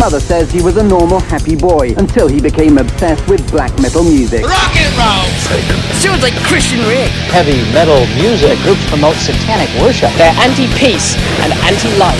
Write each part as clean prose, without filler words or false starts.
mother says he was a normal, happy boy until he became obsessed with black metal music. Rock and roll! Sounds like Christian Rick. Heavy metal music. Groups promote satanic worship. They're anti-peace and anti-life.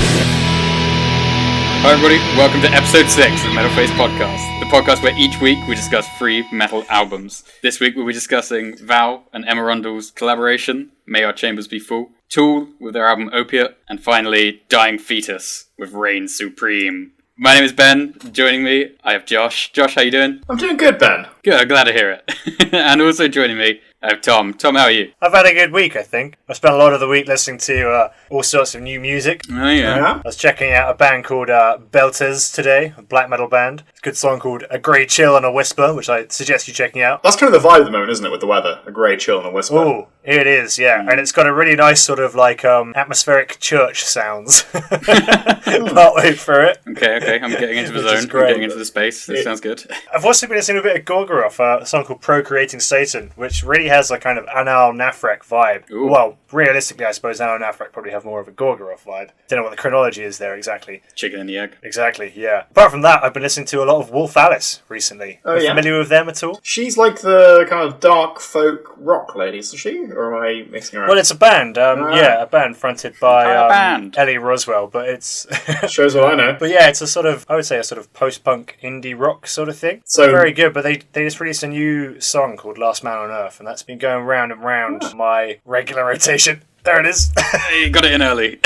Hi everybody, welcome to episode 6 of the Metal Face Podcast, the podcast where each week we discuss 3 metal albums. This week we'll be discussing Val and Emma Rundle's collaboration, May Our Chambers Be Full, Tool with their album Opiate, and finally Dying Fetus with Reign Supreme. My name is Ben. Joining me, I have Josh. Josh, how you doing? I'm doing good, Ben. Good, I'm glad to hear it. And also joining me, I have Tom. Tom, how are you? I've had a good week, I think. I spent a lot of the week listening to all sorts of new music. Oh, yeah. I was checking out a band called Belters today, a black metal band. It's a good song called A Grey Chill and a Whisper, which I suggest you checking out. That's kind of the vibe at the moment, isn't it, with the weather? A grey chill and a whisper. Oh, it is, yeah. And it's got a really nice sort of like atmospheric church sounds. Partway through it. Okay, I'm getting into the zone. I'm getting into the space. This sounds good. I've also been listening to a bit of Gorgoroth, a song called Procreating Satan, which really has a kind of Anal Nafrek vibe. Ooh. Well, realistically, I suppose Anal Nafrek probably have more of a Gorgoroth vibe. Don't know what the chronology is there exactly. Chicken and the egg. Exactly, yeah. Apart from that, I've been listening to a lot of Wolf Alice recently. Oh, Are you yeah? familiar with them at all? She's like the kind of dark folk rock lady, isn't she? Or am I mixing her up? Well, it's a band. A band fronted by band. Ellie Roswell, but it's... Shows what I know. But yeah, it's a sort of, I would say a sort of post-punk indie rock sort of thing. So- Very good, but they just released a new song called Last Man on Earth, and that's been going round and round my regular rotation. There it is. You got it in early.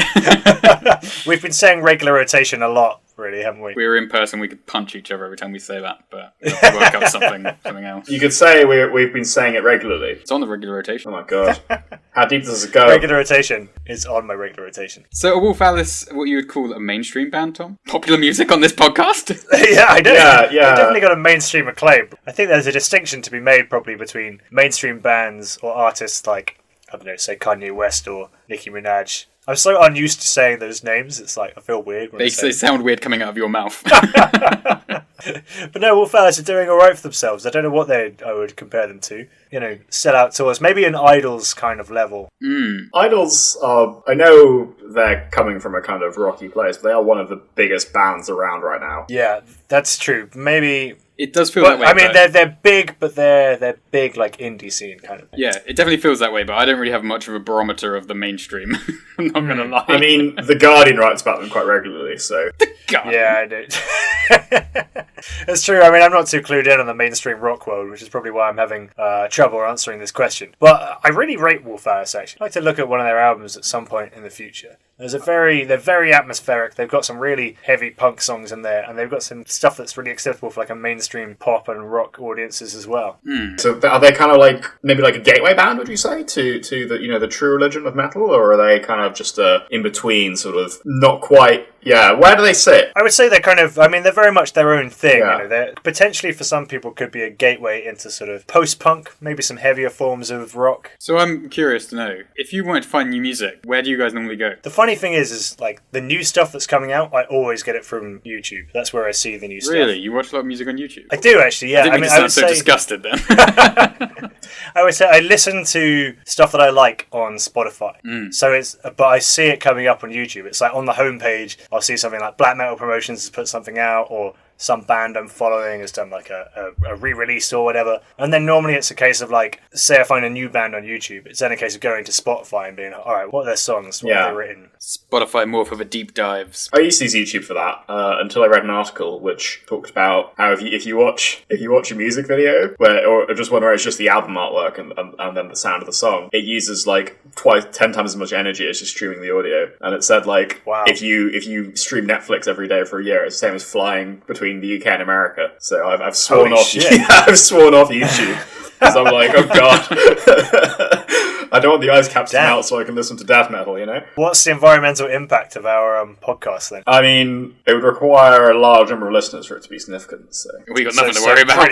We've been saying regular rotation a lot, really, haven't we? We were in person, we could punch each other every time we say that, but we have to work out something else. You could say we've been saying it regularly. It's on the regular rotation. Oh my god. How deep does it go? Regular rotation is on my regular rotation. So, are Wolf Alice what you would call a mainstream band, Tom? Popular music on this podcast? Yeah, I know. Yeah. They definitely got a mainstream acclaim. I think there's a distinction to be made probably between mainstream bands or artists like, I don't know, say Kanye West or Nicki Minaj. I'm so unused to saying those names, it's like, I feel weird when They I say sound weird coming out of your mouth. But no, Wolf Alice are doing alright for themselves. I don't know what I would compare them to. You know, sell out tours. Maybe an Idols kind of level. Idols are, I know they're coming from a kind of rocky place, but they are one of the biggest bands around right now. Yeah, that's true. Maybe... It does feel But, that way. I mean, but- they're big, but they're big like indie scene kind of thing. Yeah, it definitely feels that way, but I don't really have much of a barometer of the mainstream. I'm not going to lie. I mean, The Guardian writes about them quite regularly, so... God. Yeah, I do. It's true. I mean, I'm not too clued in on the mainstream rock world, which is probably why I'm having trouble answering this question. But I really rate Wolf Alice, actually. I'd like to look at one of their albums at some point in the future. They're very atmospheric. They've got some really heavy punk songs in there, and they've got some stuff that's really acceptable for like a mainstream pop and rock audiences as well. So are they kind of like, maybe like a gateway band, would you say, to the, you know, the true religion of metal? Or are they kind of just a in-between sort of, not quite, yeah, where do they sit? I would say they're kind of, I mean, they're very much their own thing. Yeah. You know, they're potentially for some people could be a gateway into sort of post-punk, maybe some heavier forms of rock. So I'm curious to know, if you wanted to find new music, where do you guys normally go? The funny thing is like the new stuff that's coming out, I always get it from YouTube. That's where I see the new stuff. Really? You watch a lot of music on YouTube? I do actually, yeah. I didn't mean to sound so disgusted then. I would say I listen to stuff that I like on Spotify. So but I see it coming up on YouTube. It's like on the homepage, I'll see something like Black Metal Promotions has put something out, or some band I'm following has done like a re-release or whatever. And then normally it's a case of like, say I find a new band on YouTube, it's then a case of going to Spotify and being like, alright, what are their songs? What have they written? Spotify more for the deep dives. I used to use YouTube for that until I read an article which talked about how if you watch a music video or just one where it's just the album artwork and then the sound of the song, it uses like 10 times as much energy as just streaming the audio. And it said like, wow, if you stream Netflix every day for a year, it's the same as flying between the UK and America. So I've sworn off. Yeah, I've sworn off YouTube because I'm like, oh god. I don't want the ice caps to melt so I can listen to death metal, you know? What's the environmental impact of our podcast then? I mean, it would require a large number of listeners for it to be significant, so... We got nothing to worry about.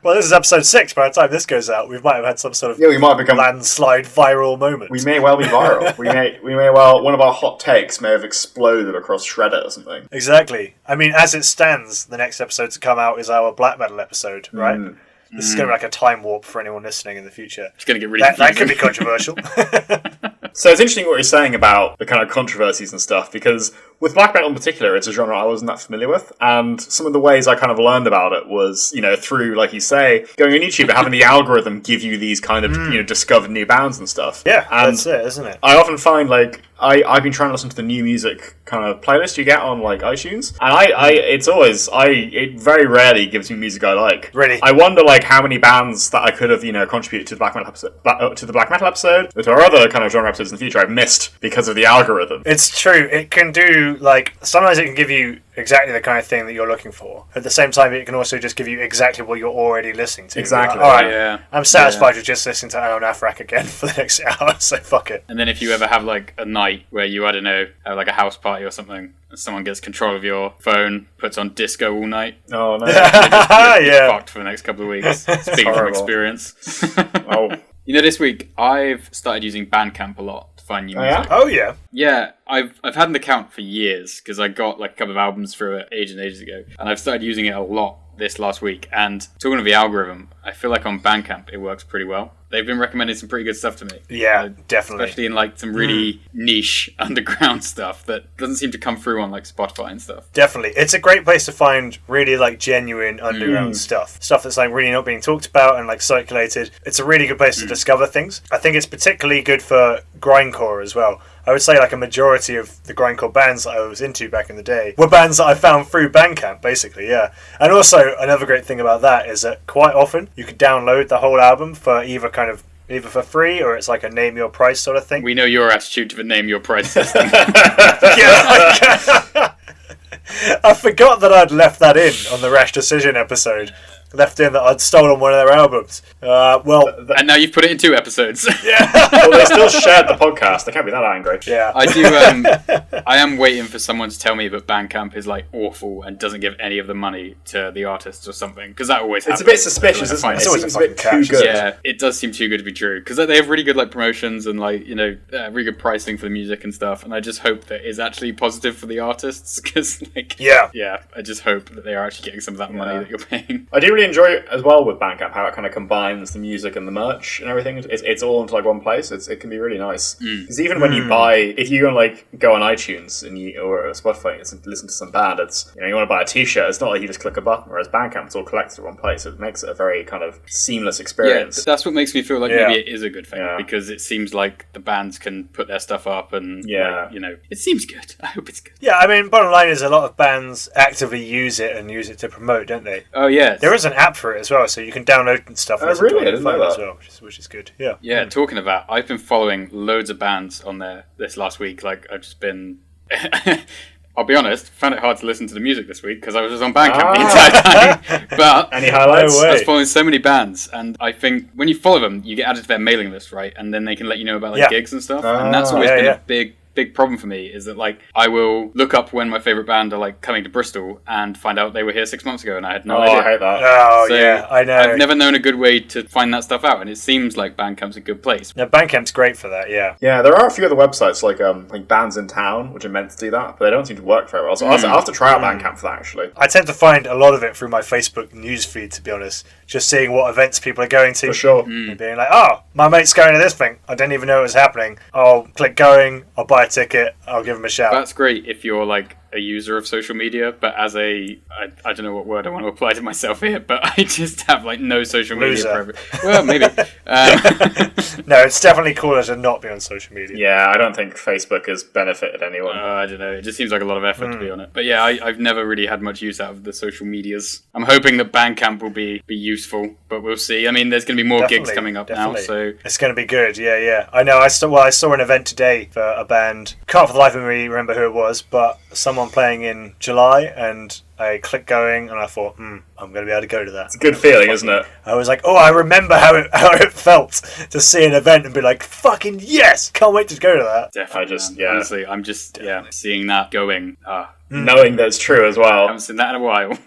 Well, this is episode 6. By the time this goes out, we might have had some sort of we might become landslide viral moment. We may well be viral. we may well, one of our hot takes may have exploded across Shredder or something. Exactly. I mean, as it stands, the next episode to come out is our black metal episode, right? This is going to be like a time warp for anyone listening in the future. It's going to get really that confusing. could be controversial. So it's interesting what you're saying about the kind of controversies and stuff, because with black metal in particular, it's a genre I wasn't that familiar with, and some of the ways I kind of learned about it was, through, like you say, going on YouTube and having the algorithm give you these kind of, discovered new bands and stuff. Yeah, and that's it, isn't it? I often find, like, I've been trying to listen to the new music kind of playlist you get on, like, iTunes, and it very rarely gives me music I like. Really? I wonder, like, how many bands that I could have, contributed to the black metal episode, or to our other kind of genre episodes in the future I've missed because of the algorithm. It's true. It can do, like, sometimes it can give you exactly the kind of thing that you're looking for. At the same time, it can also just give you exactly what you're already listening to. Exactly. Like, all right, Yeah. I'm satisfied with just listening to Aaron Afrak again for the next hour, so fuck it. And then if you ever have like a night where you, I don't know, have like a house party or something, and someone gets control of your phone, puts on disco all night, Oh, no. you're Yeah. fucked for the next couple of weeks. Speaking from horrible. experience. Oh. This week I've started using Bandcamp a lot to find new music. Oh, yeah. Yeah, I've had an account for years because I got like a couple of albums through it ages and ages ago, and I've started using it a lot this last week. And talking of the algorithm, I feel like on Bandcamp it works pretty well. They've been recommending some pretty good stuff to me. Yeah, definitely. Especially in like some really niche underground stuff that doesn't seem to come through on like Spotify and stuff. Definitely. It's a great place to find really like genuine underground stuff. Stuff that's like really not being talked about and like circulated. It's a really good place to discover things. I think it's particularly good for grindcore as well. I would say like a majority of the grindcore bands that I was into back in the day were bands that I found through Bandcamp, basically, yeah. And also, another great thing about that is that quite often you can download the whole album for either for free or it's like a name your price sort of thing. We know your attitude to the name your price system. I forgot that I'd left that in on the Rash Decision episode. Left in that I'd stolen one of their albums. And now you've put it in 2 episodes. Well, they still shared the podcast. They can't be that angry. Yeah. I do. I am waiting for someone to tell me that Bandcamp is like awful and doesn't give any of the money to the artists or something, because that always happens. It's a bit suspicious, isn't it? It's It always seems a a bit fucking too catch, good. Yeah, it does seem too good to be true, because they have really good like promotions and like really good pricing for the music and stuff. And I just hope that it's actually positive for the artists, because like yeah, I just hope that they are actually getting some of that money that you're paying. I do really enjoy it as well with Bandcamp, how it kind of combines the music and the merch and everything. It's all into like one place. It can be really nice. Because even when you buy, if you go on iTunes or Spotify and listen to some band, it's you want to buy a T-shirt. It's not like you just click a button. Whereas Bandcamp, it's all collected in one place. It makes it a very kind of seamless experience. Yeah, that's what makes me feel like maybe it is a good thing, because it seems like the bands can put their stuff up and it seems good. I hope it's good. Yeah, I mean, bottom line is a lot of bands actively use it and use it to promote, don't they? Oh yeah, there is an app for it as well, so you can download stuff and listen to it on your phone as well, which is good. Yeah. Yeah, talking of that, I've been following loads of bands on there this last week. Like, I've just been... I'll be honest, found it hard to listen to the music this week because I was just on Bandcamp the entire time. But any highlights? I was following so many bands, and I think when you follow them, you get added to their mailing list, right? And then they can let you know about gigs and stuff. And that's always been a big problem for me, is that like I will look up when my favourite band are like coming to Bristol and find out they were here 6 months ago and I had no idea. I hate that. Oh, So yeah, I know. I've never known a good way to find that stuff out, and it seems like Bandcamp's a good place. Now, Bandcamp's great for that, yeah. Yeah, there are a few other websites like Bands in Town, which are meant to do that, but they don't seem to work very well. So I'll have to try out Bandcamp for that, actually. I tend to find a lot of it through my Facebook newsfeed, to be honest. Just seeing what events people are going to. For sure. And being like, oh, my mate's going to this thing. I didn't even know it was happening. I'll click going, I'll buy a ticket, I'll give him a shout. That's great if you're like a user of social media, but as I don't know what word I want to apply to myself here, but I just have like no social media. Well, maybe. No, it's definitely cooler to not be on social media. Yeah, I don't think Facebook has benefited anyone. I don't know. It just seems like a lot of effort to be on it. But yeah, I've never really had much use out of the social medias. I'm hoping that Bandcamp will be useful, but we'll see. I mean, there's going to be more gigs coming up now, so it's going to be good. Yeah. I know. I saw an event today for a band. Can't for the life of me remember who it was, but someone playing in July, and I clicked going and I thought, I'm going to be able to go to that. It's a good feeling, isn't it? I was like, I remember how it felt to see an event and be like, fucking yes, can't wait to go to that. Definitely, honestly, I'm just seeing that going. Knowing that's true as well. I haven't seen that in a while.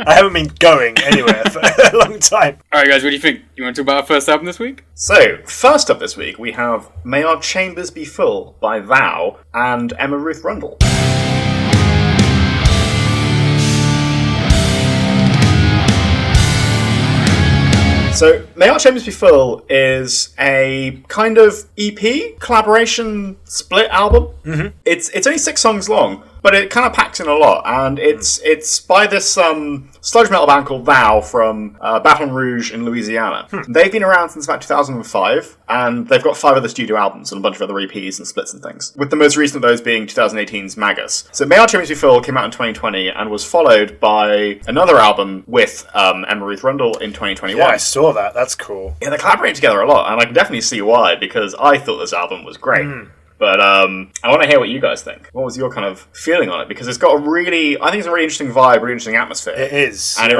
I haven't been going anywhere for a long time. Alright guys, what do you think? You want to talk about our first album this week? So, first up this week we have May Our Chambers Be Full by Thou and Emma Ruth Rundle. So, May Our Chambers Be Full is a kind of EP collaboration split album. Mm-hmm. It's only 6 songs long, but it kind of packs in a lot, and it's by this sludge metal band called Thou from Baton Rouge in Louisiana. They've been around since about 2005, and they've got 5 other studio albums and a bunch of other EPs and splits and things, with the most recent of those being 2018's Magus. So May Our Chambers Be Full came out in 2020 and was followed by another album with Emma Ruth Rundle in 2021. Yeah, I saw that. That's cool. Yeah, they collaborate together a lot, and I can definitely see why, because I thought this album was great. But I want to hear what you guys think. What was your kind of feeling on it? Because it's got I think it's a really interesting vibe, really interesting atmosphere. It is. And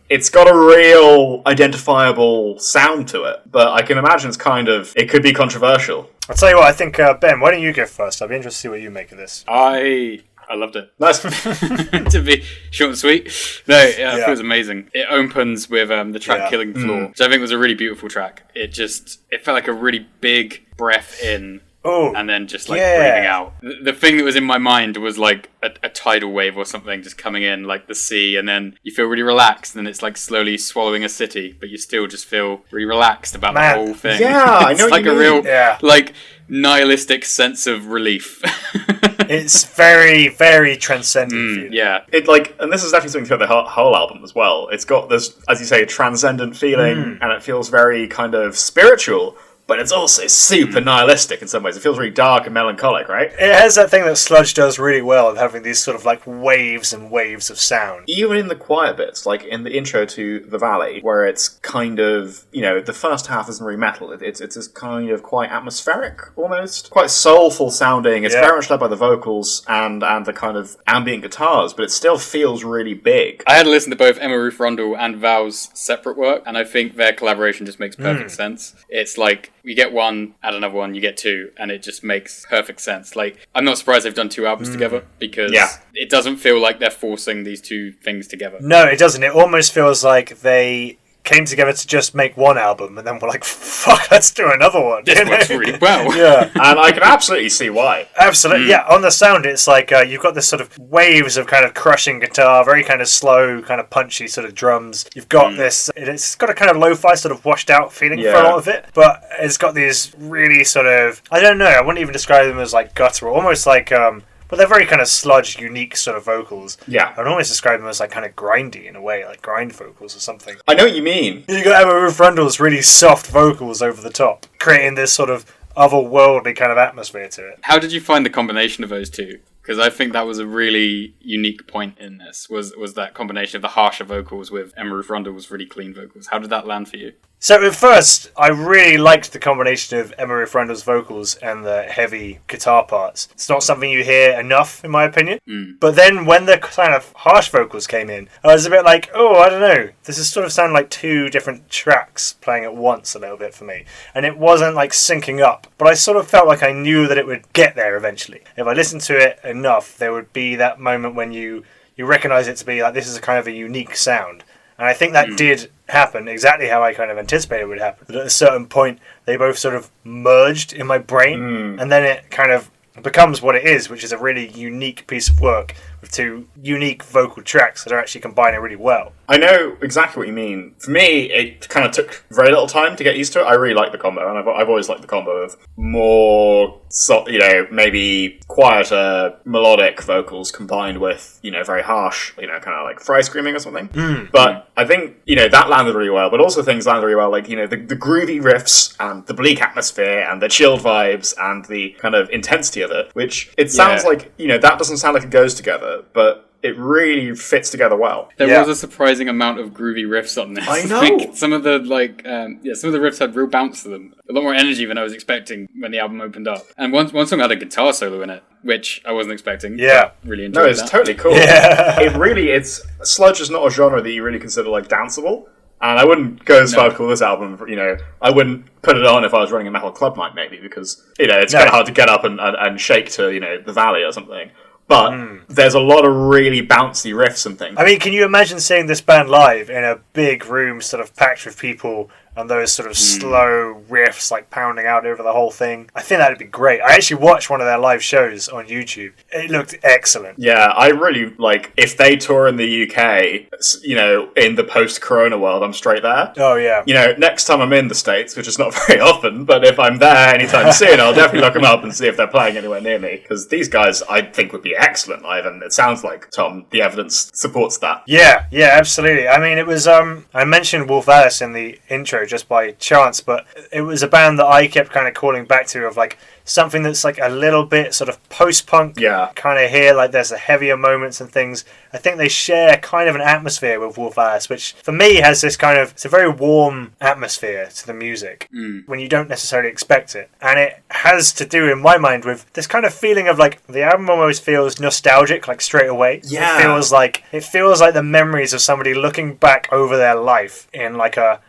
it's got a real identifiable sound to it. But I can imagine it could be controversial. I'll tell you what, I think, Ben, why don't you go first? I'd be interested to see what you make of this. I loved it. Nice. To be short and sweet. No, it feels amazing. It opens with the track Killing Floor, which I think was a really beautiful track. It felt like a really big breath in. Oh, and then just breathing out. The thing that was in my mind was like a tidal wave or something just coming in, like the sea, and then you feel really relaxed, and then it's like slowly swallowing a city, but you still just feel really relaxed about the whole thing. Yeah, I know it's like what you mean. a real nihilistic sense of relief. It's very, very transcendent. Yeah. And this is definitely something throughout the whole album as well. It's got this, as you say, transcendent feeling, and it feels very kind of spiritual. But it's also super nihilistic in some ways. It feels really dark and melancholic, right? It has that thing that sludge does really well, of having these sort of like waves and waves of sound. Even in the quiet bits, like in the intro to The Valley, where it's kind of, the first half isn't really metal. It's this kind of quite atmospheric, almost. Quite soulful sounding. It's very much led by the vocals and the kind of ambient guitars, but it still feels really big. I had to listen to both Emma Ruth Rundle and Val's separate work, and I think their collaboration just makes perfect sense. It's like, you get one, add another one, you get 2, and it just makes perfect sense. Like, I'm not surprised they've done 2 albums together, because it doesn't feel like they're forcing these 2 things together. No, it doesn't. It almost feels like they came together to just make one album, and then we're like, fuck, let's do another one. This works really well. Yeah. And I can absolutely see why. Absolutely, yeah. On the sound, it's like you've got this sort of waves of kind of crushing guitar, very kind of slow, kind of punchy sort of drums. You've got this, it's got a kind of lo-fi sort of washed out feeling for a lot of it, but it's got these really sort of, I don't know, I wouldn't even describe them as like guttural, almost like, but they're very kind of sludge, unique sort of vocals. Yeah. I'd almost describe them as like kind of grindy in a way, like grind vocals or something. I know what you mean. You got Emma Ruth Rundle's really soft vocals over the top, creating this sort of otherworldly kind of atmosphere to it. How did you find the combination of those 2? Because I think that was a really unique point in this, was that combination of the harsher vocals with Emma Ruth Rundle's really clean vocals. How did that land for you? So at first, I really liked the combination of Emma Ruth Rundle's vocals and the heavy guitar parts. It's not something you hear enough, in my opinion. But then when the kind of harsh vocals came in, I was a bit like, I don't know. This is sort of sounding like 2 different tracks playing at once a little bit for me. And it wasn't like syncing up, but I sort of felt like I knew that it would get there eventually. If I listened to it enough, there would be that moment when you recognize it to be like, this is a kind of a unique sound. And I think that did happen exactly how I kind of anticipated it would happen. But at a certain point, they both sort of merged in my brain, and then it kind of becomes what it is, which is a really unique piece of work with 2 unique vocal tracks that are actually combining really well. I know exactly what you mean. For me, it kind of took very little time to get used to it. I really like the combo, and I've always liked the combo of more, maybe quieter melodic vocals combined with, very harsh, kind of like fry screaming or something. But I think, that landed really well, but also things landed really well, like, the groovy riffs and the bleak atmosphere and the chilled vibes and the kind of intensity of it, which it sounds like, that doesn't sound like it goes together, but it really fits together well. There was a surprising amount of groovy riffs on this. I know. Think some of the some of the riffs had real bounce to them, a lot more energy than I was expecting when the album opened up. And one song had a guitar solo in it, which I wasn't expecting. Yeah, really enjoyed. No, it's totally cool. Yeah. Sludge is not a genre that you really consider like danceable. And I wouldn't go as far to call this album, I wouldn't put it on if I was running a metal club night, maybe, because, it's kind of hard to get up and shake to, The Valley or something. But there's a lot of really bouncy riffs and things. I mean, can you imagine seeing this band live in a big room sort of packed with people and those sort of slow riffs like pounding out over the whole thing. I think that'd be great. I actually watched one of their live shows on YouTube. It looked excellent. Yeah, I really like if they tour in the UK, in the post-corona world, I'm straight there. Oh yeah. Next time I'm in the States, which is not very often, but if I'm there anytime soon, I'll definitely look them up and see if they're playing anywhere near me, because these guys I think would be excellent live, and it sounds like, Tom, the evidence supports that. Yeah, absolutely. I mean, it was, I mentioned Wolf Alice in the intro just by chance, but it was a band that I kept kind of calling back to, of like something that's like a little bit sort of post-punk kind of here, like there's the heavier moments and things. I think they share kind of an atmosphere with Wolf Alice, which for me has this kind of, it's a very warm atmosphere to the music when you don't necessarily expect it. And it has to do, in my mind, with this kind of feeling of like, the album almost feels nostalgic, like straight away. Yeah. It feels like the memories of somebody looking back over their life in like a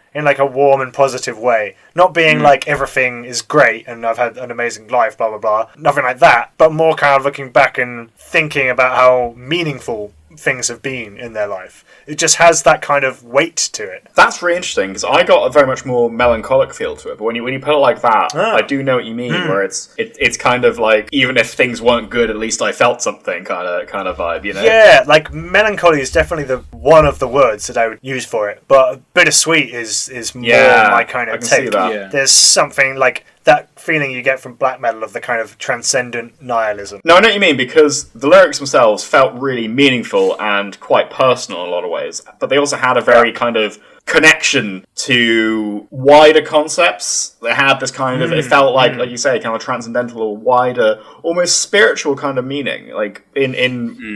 warm and positive way. Not being like everything is great and I've had an amazing life, blah, blah, blah. Nothing like that. But more kind of looking back and thinking about how meaningful things have been in their life. It just has that kind of weight to it. That's really interesting, because I got a very much more melancholic feel to it. But when you put it like that, I do know what you mean. Where it's kind of like, even if things weren't good, at least I felt something kind of vibe. Yeah, like melancholy is definitely one of the words that I would use for it. But bittersweet is more my kind of I can take. see that. Yeah. There's something like that feeling you get from black metal of the kind of transcendent nihilism. No, I know what you mean, because the lyrics themselves felt really meaningful and quite personal in a lot of ways, but they also had a very kind of connection to wider concepts. They had this kind of, it felt like you say, kind of transcendental or wider, almost spiritual kind of meaning, like in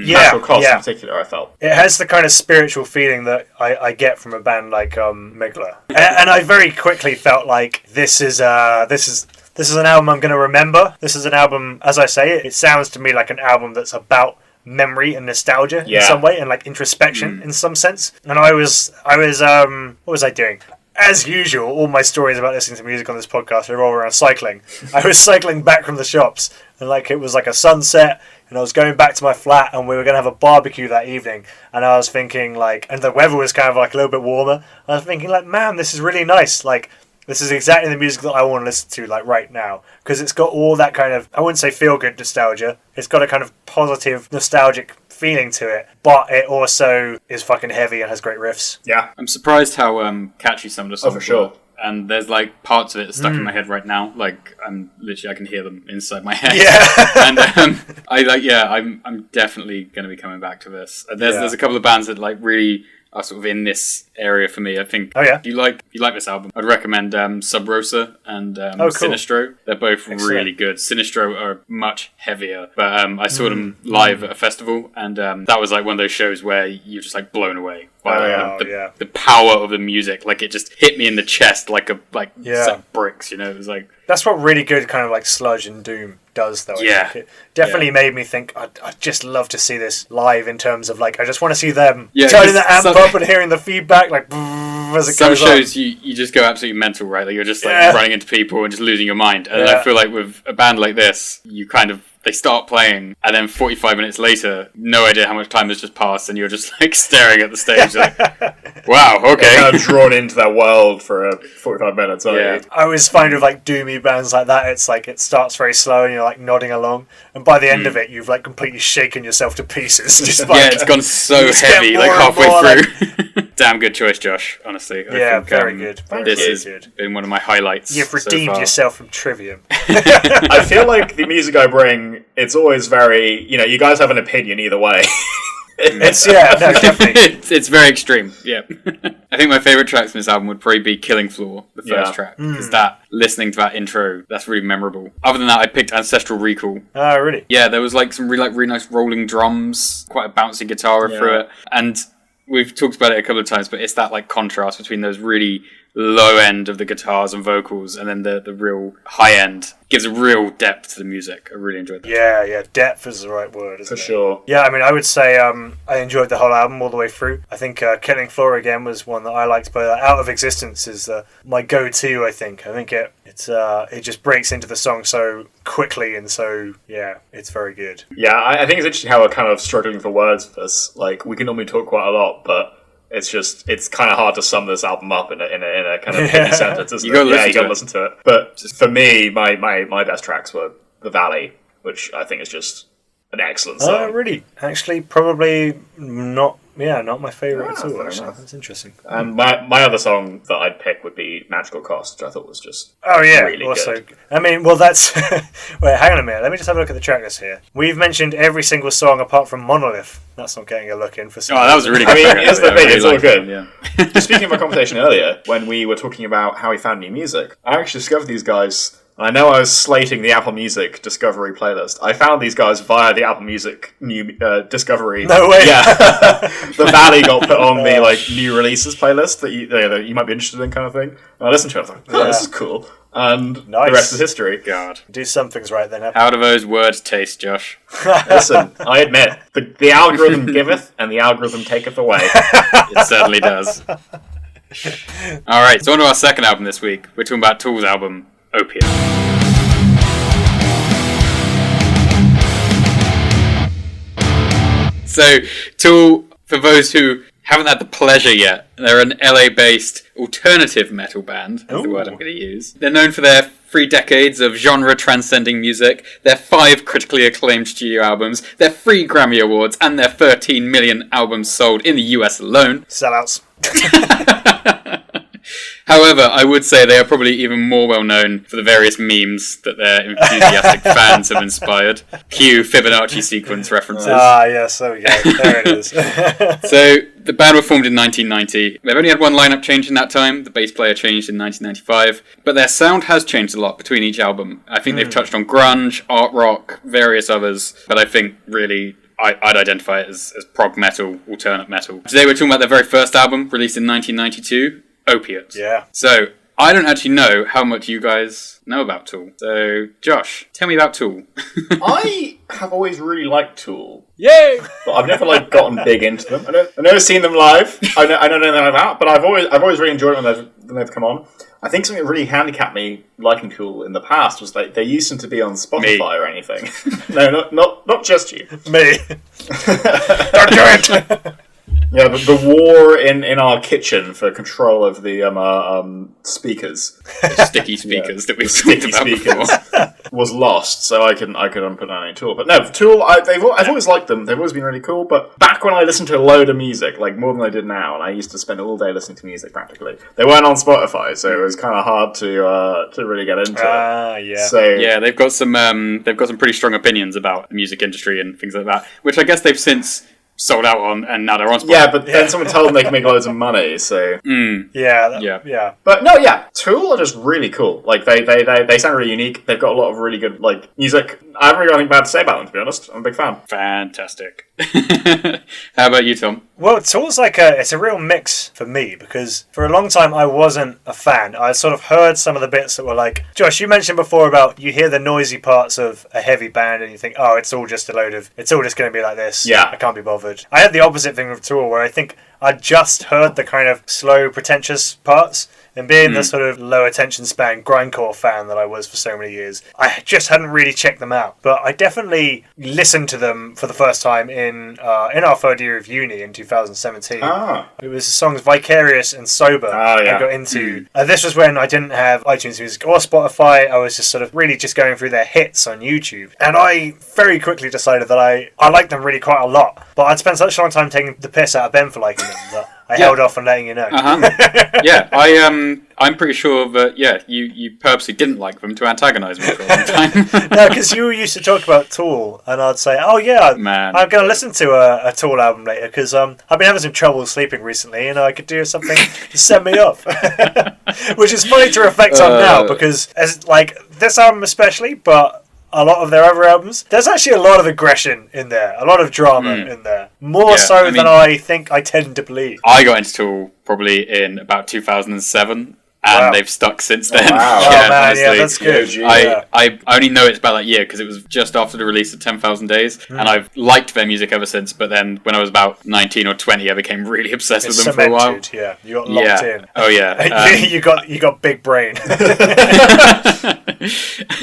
Natural Cost in particular, I felt. It has the kind of spiritual feeling that I get from a band like Migla. And I very quickly felt like this is an album I'm going to remember. This is an album, as I say, it sounds to me like an album that's about memory and nostalgia in some way, and like introspection in some sense. And I was what was I doing? As usual, all my stories about listening to music on this podcast are all around cycling. I was cycling back from the shops, and like it was like a sunset, and I was going back to my flat, and we were going to have a barbecue that evening, and I was thinking like, and the weather was kind of like a little bit warmer. I was thinking like, man, this is really nice. Like, this is exactly the music that I want to listen to, like, right now. Because it's got all that kind of, I wouldn't say feel-good nostalgia. It's got a kind of positive, nostalgic feeling to it. But it also is fucking heavy and has great riffs. Yeah. I'm surprised how catchy some of the songs for sure. were. And there's like parts of it stuck in my head right now. Like I can hear them inside my head. Yeah. And I'm definitely going to be coming back to this. There's a couple of bands that like really are sort of in this area for me. I think if you like this album, I'd recommend Sub Rosa and cool. Sinistro. They're both really good. Sinistro are much heavier, but I saw them live at a festival, and that was like one of those shows where you're just like blown away by the power of the music. Like it just hit me in the chest like set of bricks. It was like, that's what really good kind of like sludge and doom does, though. I think it definitely made me think I'd just love to see this live, in terms of like I just want to see them turning the amp up and hearing the feedback like as it goes on. Some shows you just go absolutely mental, right? Like you're just like running into people and just losing your mind. And I feel like with a band like this, you kind of, they start playing, and then 45 minutes later, no idea how much time has just passed, and you're just like staring at the stage like, wow, okay. Kind of drawn into that world for 45 minutes, aren't you? I always find with like doomy bands like that, it's like it starts very slow and you're like nodding along, and by the end of it, you've like completely shaken yourself to pieces. Just like, it's gone so heavy, like halfway through. Damn good choice, Josh, honestly. I think, very good. This has been one of my highlights. You've redeemed yourself from Trivium. I feel like the music I bring, it's always very, you guys have an opinion either way. Definitely. It's very extreme, I think my favourite tracks from this album would probably be Killing Floor, the first track, because listening to that intro, that's really memorable. Other than that, I picked Ancestral Recall. Oh, really? Yeah, there was like some really nice rolling drums, quite a bouncy guitar through it, and we've talked about it a couple of times, but it's that like contrast between those really low end of the guitars and vocals, and then the real high end gives a real depth to the music. I really enjoyed that. Yeah, depth is the right word, isn't it? For sure. Yeah, I mean, I would say I enjoyed the whole album all the way through. I think Killing Floor again was one that I liked, but Out of Existence is my go-to, I think. I think it just breaks into the song so quickly, and so, it's very good. Yeah, I think it's interesting how we're kind of struggling for words for this. Like, we can normally talk quite a lot, but it's kind of hard to sum this album up in a kind of pithy sentence, isn't You gotta it? Yeah, you listen gotta to listen to it. But for me, my best tracks were The Valley, which I think is just an excellent song. Oh, really? Actually, probably not. Yeah, not my favourite at all. Actually, that's interesting. And my other song that I'd pick would be Magical Cost, which I thought was just really also good. I mean, well, that's wait, hang on a minute. Let me just have a look at the track list here. We've mentioned every single song apart from Monolith. That's not getting a look in for some Oh, that was a really I good mean, track, it's the actually. thing, I it's all liked good. it, yeah. Speaking of our conversation earlier, when we were talking about how we found new music, I actually discovered these guys. I know I was slating the Apple Music Discovery playlist. I found these guys via the Apple Music new Discovery. No way. Yeah, The Valley got put on the new releases playlist that you might be interested in, kind of thing. And I listened to it. I was like, this is cool. And the rest is history. God, do some things right then. How do those words taste, Josh? Listen, I admit the algorithm giveth and the algorithm taketh away. It certainly does. All right, so on to our second album this week. We're talking about Tool's album, Opiate. So, Tool, for those who haven't had the pleasure yet, they're an LA-based alternative metal band, is the word I'm going to use. They're known for their 3 decades of genre-transcending music, their 5 critically acclaimed studio albums, their 3 Grammy Awards, and their 13 million albums sold in the US alone. Sellouts. However, I would say they are probably even more well known for the various memes that their enthusiastic fans have inspired. Cue Fibonacci sequence references. Ah, yes, there we go. There it is. So, the band were formed in 1990. They've only had one lineup change in that time. The bass player changed in 1995. But their sound has changed a lot between each album. I think they've touched on grunge, art rock, various others. But I think really I'd identify it as prog metal, alternate metal. Today we're talking about their very first album, released in 1992. Opiate. Yeah. So, I don't actually know how much you guys know about Tool. So, Josh, tell me about Tool. I have always really liked Tool. Yay! But I've never gotten big into them. I've never seen them live. I know nothing about, but I've always really enjoyed it when they've come on. I think something that really handicapped me liking Tool in the past was they used them to be on Spotify or anything. No, not just you. Me. Don't do it. Yeah, the war in our kitchen for control of the speakers, The sticky speakers that we've talked about before. was lost, so I couldn't put on any Tool. But no, Tool, I've always liked them. They've always been really cool. But back when I listened to a load of music, like more than I did now, and I used to spend all day listening to music practically, they weren't on Spotify, so it was kind of hard to really get into it. Yeah. So Yeah, they've got some pretty strong opinions about the music industry and things like that, which I guess they've since sold out on, and now they're on Spotify. yeah, but then someone told them they can make loads of money, so. Yeah. But no, yeah, Tool are just really cool. Like they sound really unique. They've got a lot of really good music. I haven't really got anything bad to say about them, to be honest. I'm a big fan. Fantastic. How about you, Tom? Well, Tool's it's a real mix for me, because for a long time I wasn't a fan. I sort of heard some of the bits that were like, Josh, you mentioned before about you hear the noisy parts of a heavy band and you think, oh, it's all just going to be like this. Yeah. I can't be bothered. I had the opposite thing with Tool, where I think I just heard the kind of slow, pretentious parts. And being the sort of low attention span grindcore fan that I was for so many years, I just hadn't really checked them out. But I definitely listened to them for the first time in our third year of uni in 2017. It was the songs Vicarious and Sober I got into. This was when I didn't have iTunes Music or Spotify. I was just sort of really just going through their hits on YouTube. And I very quickly decided that I liked them really quite a lot. But I'd spent such a long time taking the piss out of Ben for liking them that I held off on letting you know. Yeah, I'm pretry sure that you purposely didn't like them to antagonise me for a long time. No, because you used to talk about Tool, and I'd say, "Oh yeah, Man. I'm going to listen to a Tool album later because I've been having some trouble sleeping recently, and I could do something to set me off." Which is funny to reflect on now, because as this album especially, but a lot of their other albums, there's actually a lot of aggression in there, a lot of drama in there, more than I think I tend to believe. I got into Tool probably in about 2007. and they've stuck since then. wow. Yeah, Oh, man, honestly. yeah, that's good. Yeah. I only know it's about that year because it was just after the release of 10,000 Days, and I've liked their music ever since. But then when I was about 19 or 20, I became really obsessed with them for a while. Yeah, you got locked in. Oh yeah. you got big brain.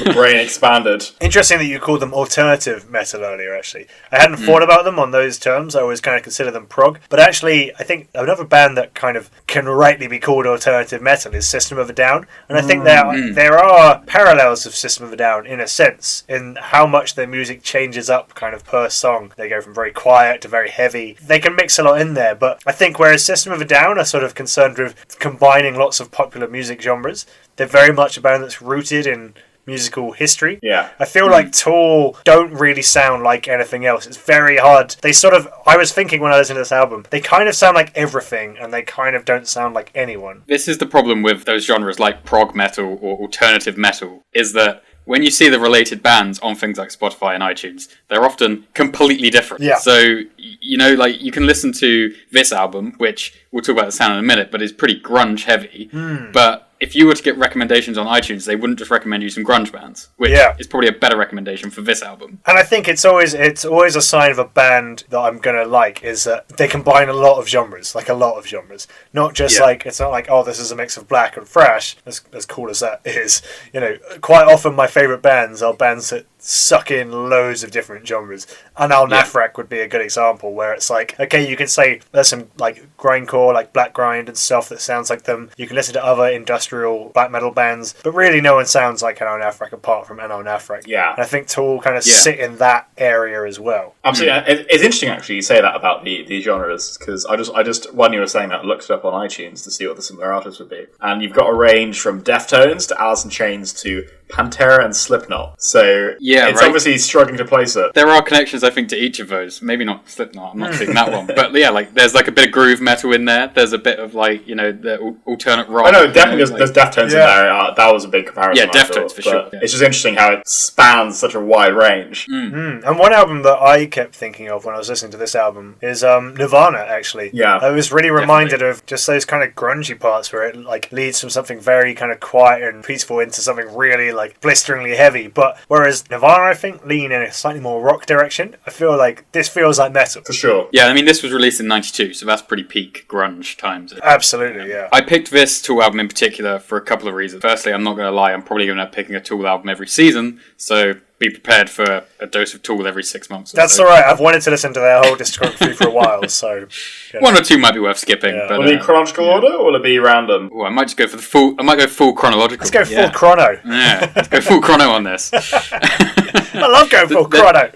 The brain expanded. Interesting that you called them alternative metal earlier, actually. I hadn't thought about them on those terms. I always kind of consider them prog. But actually, I think another band that kind of can rightly be called alternative metal is System of a Down. And I think there are parallels of System of a Down, in a sense, in how much their music changes up kind of per song. They go from very quiet to very heavy. They can mix a lot in there. But I think whereas System of a Down are sort of concerned with combining lots of popular music genres, they're very much a band that's rooted in musical history. Yeah. I feel like Tool don't really sound like anything else. It's very hard. They sort of, I was thinking when I listened to this album, they kind of sound like everything and they kind of don't sound like anyone. This is the problem with those genres like prog metal or alternative metal, is that when you see the related bands on things like Spotify and iTunes, they're often completely different. Yeah. So, you know, like, you can listen to this album, which we'll talk about the sound in a minute, but is pretty grunge heavy. But if you were to get recommendations on iTunes, they wouldn't just recommend you some grunge bands, which is probably a better recommendation for this album. And I think it's always a sign of a band that I'm gonna like is that they combine a lot of genres, not just like, it's not like, oh, this is a mix of black and thrash, as cool as that is. You know, quite often my favourite bands are bands that suck in loads of different genres. And Al Nafrak would be a good example, where it's like, okay, you can say there's some like grindcore, like black grind and stuff that sounds like them. You can listen to other industrial black metal bands, but really no one sounds like Al Nafrak apart from Al Nafrak. Yeah. And I think Tool kind of sit in that area as well. Absolutely. It's interesting actually you say that about the genres, because I just when you were saying that, I looked it up on iTunes to see what the similar artists would be. And you've got a range from Deftones to Alice in Chains to Pantera and Slipknot. So it's obviously struggling to place it. There are connections, I think, to each of those. Maybe not Slipknot, I'm not seeing that one. But yeah, like, there's like a bit of groove metal in there. There's a bit of like, you know, the alternate rock. Oh no, definitely there's Deftones in there. That was a big comparison. Yeah, Deftones for sure. It's just interesting how it spans such a wide range. And one album that I kept thinking of when I was listening to this album is Nirvana, actually. Yeah. I was really reminded of just those kind of grungy parts where it like leads from something very kind of quiet and peaceful into something really like blisteringly heavy. But whereas Nirvana, I think, lean in a slightly more rock direction, I feel like this feels like metal. For sure. Yeah, I mean, this was released in 92, so that's pretty peak grunge times. Absolutely, yeah. I picked this Tool album in particular for a couple of reasons. Firstly, I'm not going to lie, I'm probably going to end up picking a Tool album every season, so be prepared for a dose of Tool every 6 months. That's alright, I've wanted to listen to their whole discography for a while, so... You know. One or two might be worth skipping. Yeah. But, Will it be chronological order, or will it be random? I might just go for the full... I might go full chronological. Let's go full chrono. Yeah, let's go full chrono on this. I love going full chrono.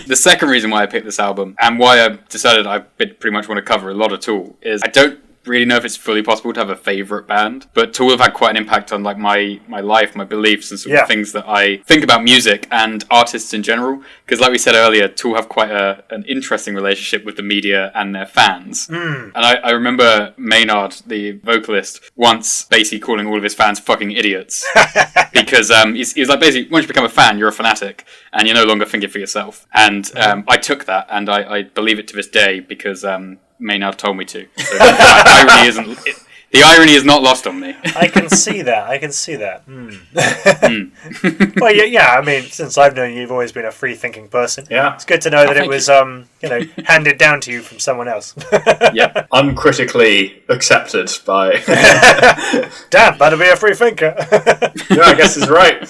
The second reason why I picked this album, and why I decided I pretty much want to cover a lot of Tool, is I don't really know if it's fully possible to have a favourite band, but Tool have had quite an impact on like my life, my beliefs, and sort of things that I think about music and artists in general. Because like we said earlier, Tool have quite an interesting relationship with the media and their fans. And I remember Maynard, the vocalist, once basically calling all of his fans fucking idiots. Because he's like, basically, once you become a fan, you're a fanatic and you're no longer thinking for yourself. And I took that, and I believe it to this day, because Maynard told me to. So the irony is not lost on me. I can see that. Well, yeah. I mean, since I've known you, you've always been a free-thinking person. Yeah. It's good to know that it was, handed down to you from someone else. Yeah. Uncritically accepted by... Damn, better be a free thinker. Yeah, I guess it's right.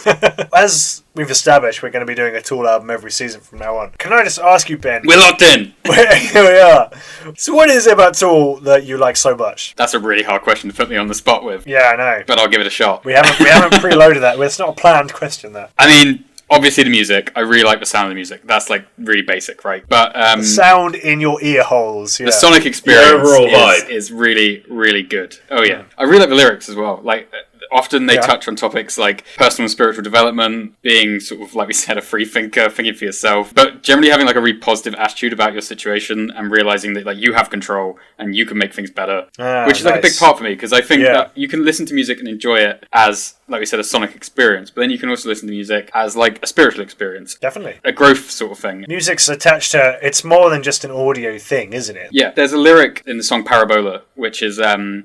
As we've established, we're going to be doing a Tool album every season from now on. Can I just ask you, Ben? We're locked in. Here we are. So what is it about Tool that you like so much? That's a really hard question to put me on the spot with. Yeah, I know. But I'll give it a shot. We haven't preloaded that. It's not a planned question, that. I mean, obviously the music. I really like the sound of the music. That's like really basic, right? But the sound in your ear holes. Yeah. The sonic experience overall vibe is really, really good. Oh yeah. I really like the lyrics as well. Like, often they touch on topics like personal and spiritual development, being sort of, like we said, a free thinker, thinking for yourself, but generally having like a really positive attitude about your situation and realizing that like you have control and you can make things better, which is like a big part for me, because I think that you can listen to music and enjoy it as, like we said, a sonic experience, but then you can also listen to music as like a spiritual experience. Definitely. A growth sort of thing. Music's attached to, it's more than just an audio thing, isn't it? Yeah, there's a lyric in the song Parabola, which is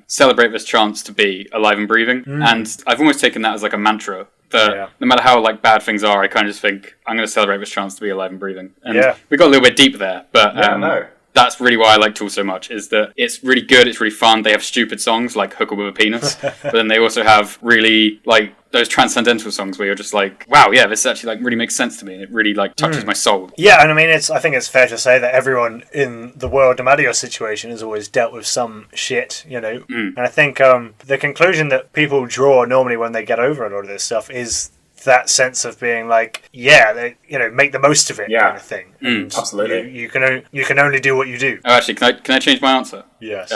celebrate this chance to be alive and breathing. And I've almost taken that as like a mantra. That no matter how like bad things are, I kind of just think, I'm going to celebrate this chance to be alive and breathing. And we got a little bit deep there, but that's really why I like Tool so much, is that it's really good, it's really fun. They have stupid songs like Hooker with a Penis, but then they also have really like those transcendental songs where you're just like, wow, yeah, this actually like really makes sense to me, and it really like touches my soul. Yeah, and I mean, I think it's fair to say that everyone in the world, no matter your situation, has always dealt with some shit, you know. And I think the conclusion that people draw normally when they get over a lot of this stuff is that sense of being like, they, you know, make the most of it, kind of thing. Absolutely. You can only do what you do. Oh, actually, can I change my answer? Yes.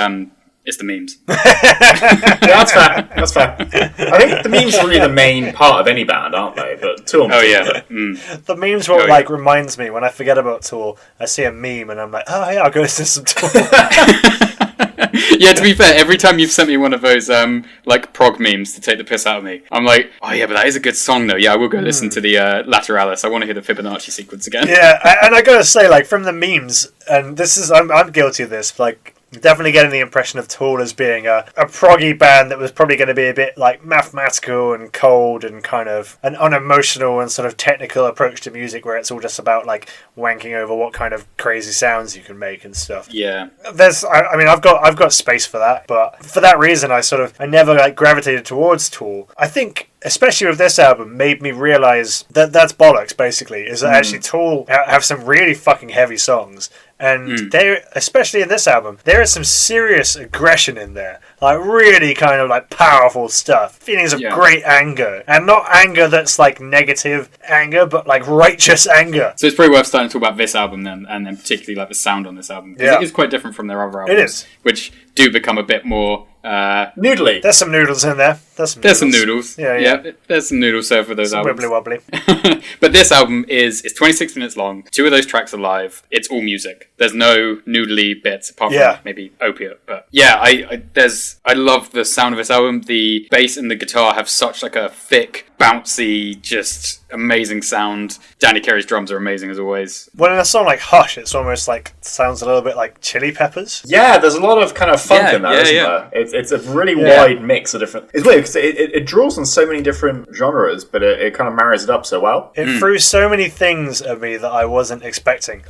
It's the memes. That's fair. That's fair. I think the memes are really the main part of any band, aren't they? But Tool. The memes what like reminds me when I forget about Tool. I see a meme and I'm like, oh yeah, I'll go listen to some Tool. Yeah, to be fair, every time you've sent me one of those like prog memes to take the piss out of me, I'm like, oh yeah, but that is a good song though. Yeah, I will go listen to the Lateralis. I want to hear the Fibonacci sequence again. Yeah, and I gotta say, like, from the memes, and this is, I'm guilty of this, like, definitely getting the impression of Tool as being a proggy band that was probably going to be a bit like mathematical and cold and kind of an unemotional and sort of technical approach to music, where it's all just about like wanking over what kind of crazy sounds you can make and stuff. Yeah. I mean, I've got space for that, but for that reason, I never like gravitated towards Tool. I think, especially with this album, made me realise that that's bollocks, basically, is that actually Tool have some really fucking heavy songs. And they, especially in this album, there is some serious aggression in there. Like, really kind of like powerful stuff. Feelings of great anger. And not anger that's like negative anger, but like righteous anger. So it's probably worth starting to talk about this album then, and then particularly like the sound on this album. Because it is quite different from their other albums. It is. Which do become a bit more noodly. There's some noodles in there. There's some noodles. Yeah. There's some noodles served with those some albums. Wibbly wobbly. But this album it's 26 minutes long. 2 of those tracks are live. It's all music. There's no noodly bits apart from maybe Opiate. But yeah, I love the sound of this album. The bass and the guitar have such like a thick, bouncy, just amazing sound. Danny Carey's drums are amazing as always. Well, in a song like Hush, it's almost like sounds a little bit like Chili Peppers. Yeah, there's a lot of kind of funk in there, isn't there? It's a really wide mix of different. It's weird because it draws on so many different genres, but it kind of marries it up so well. It threw so many things at me that I wasn't expecting.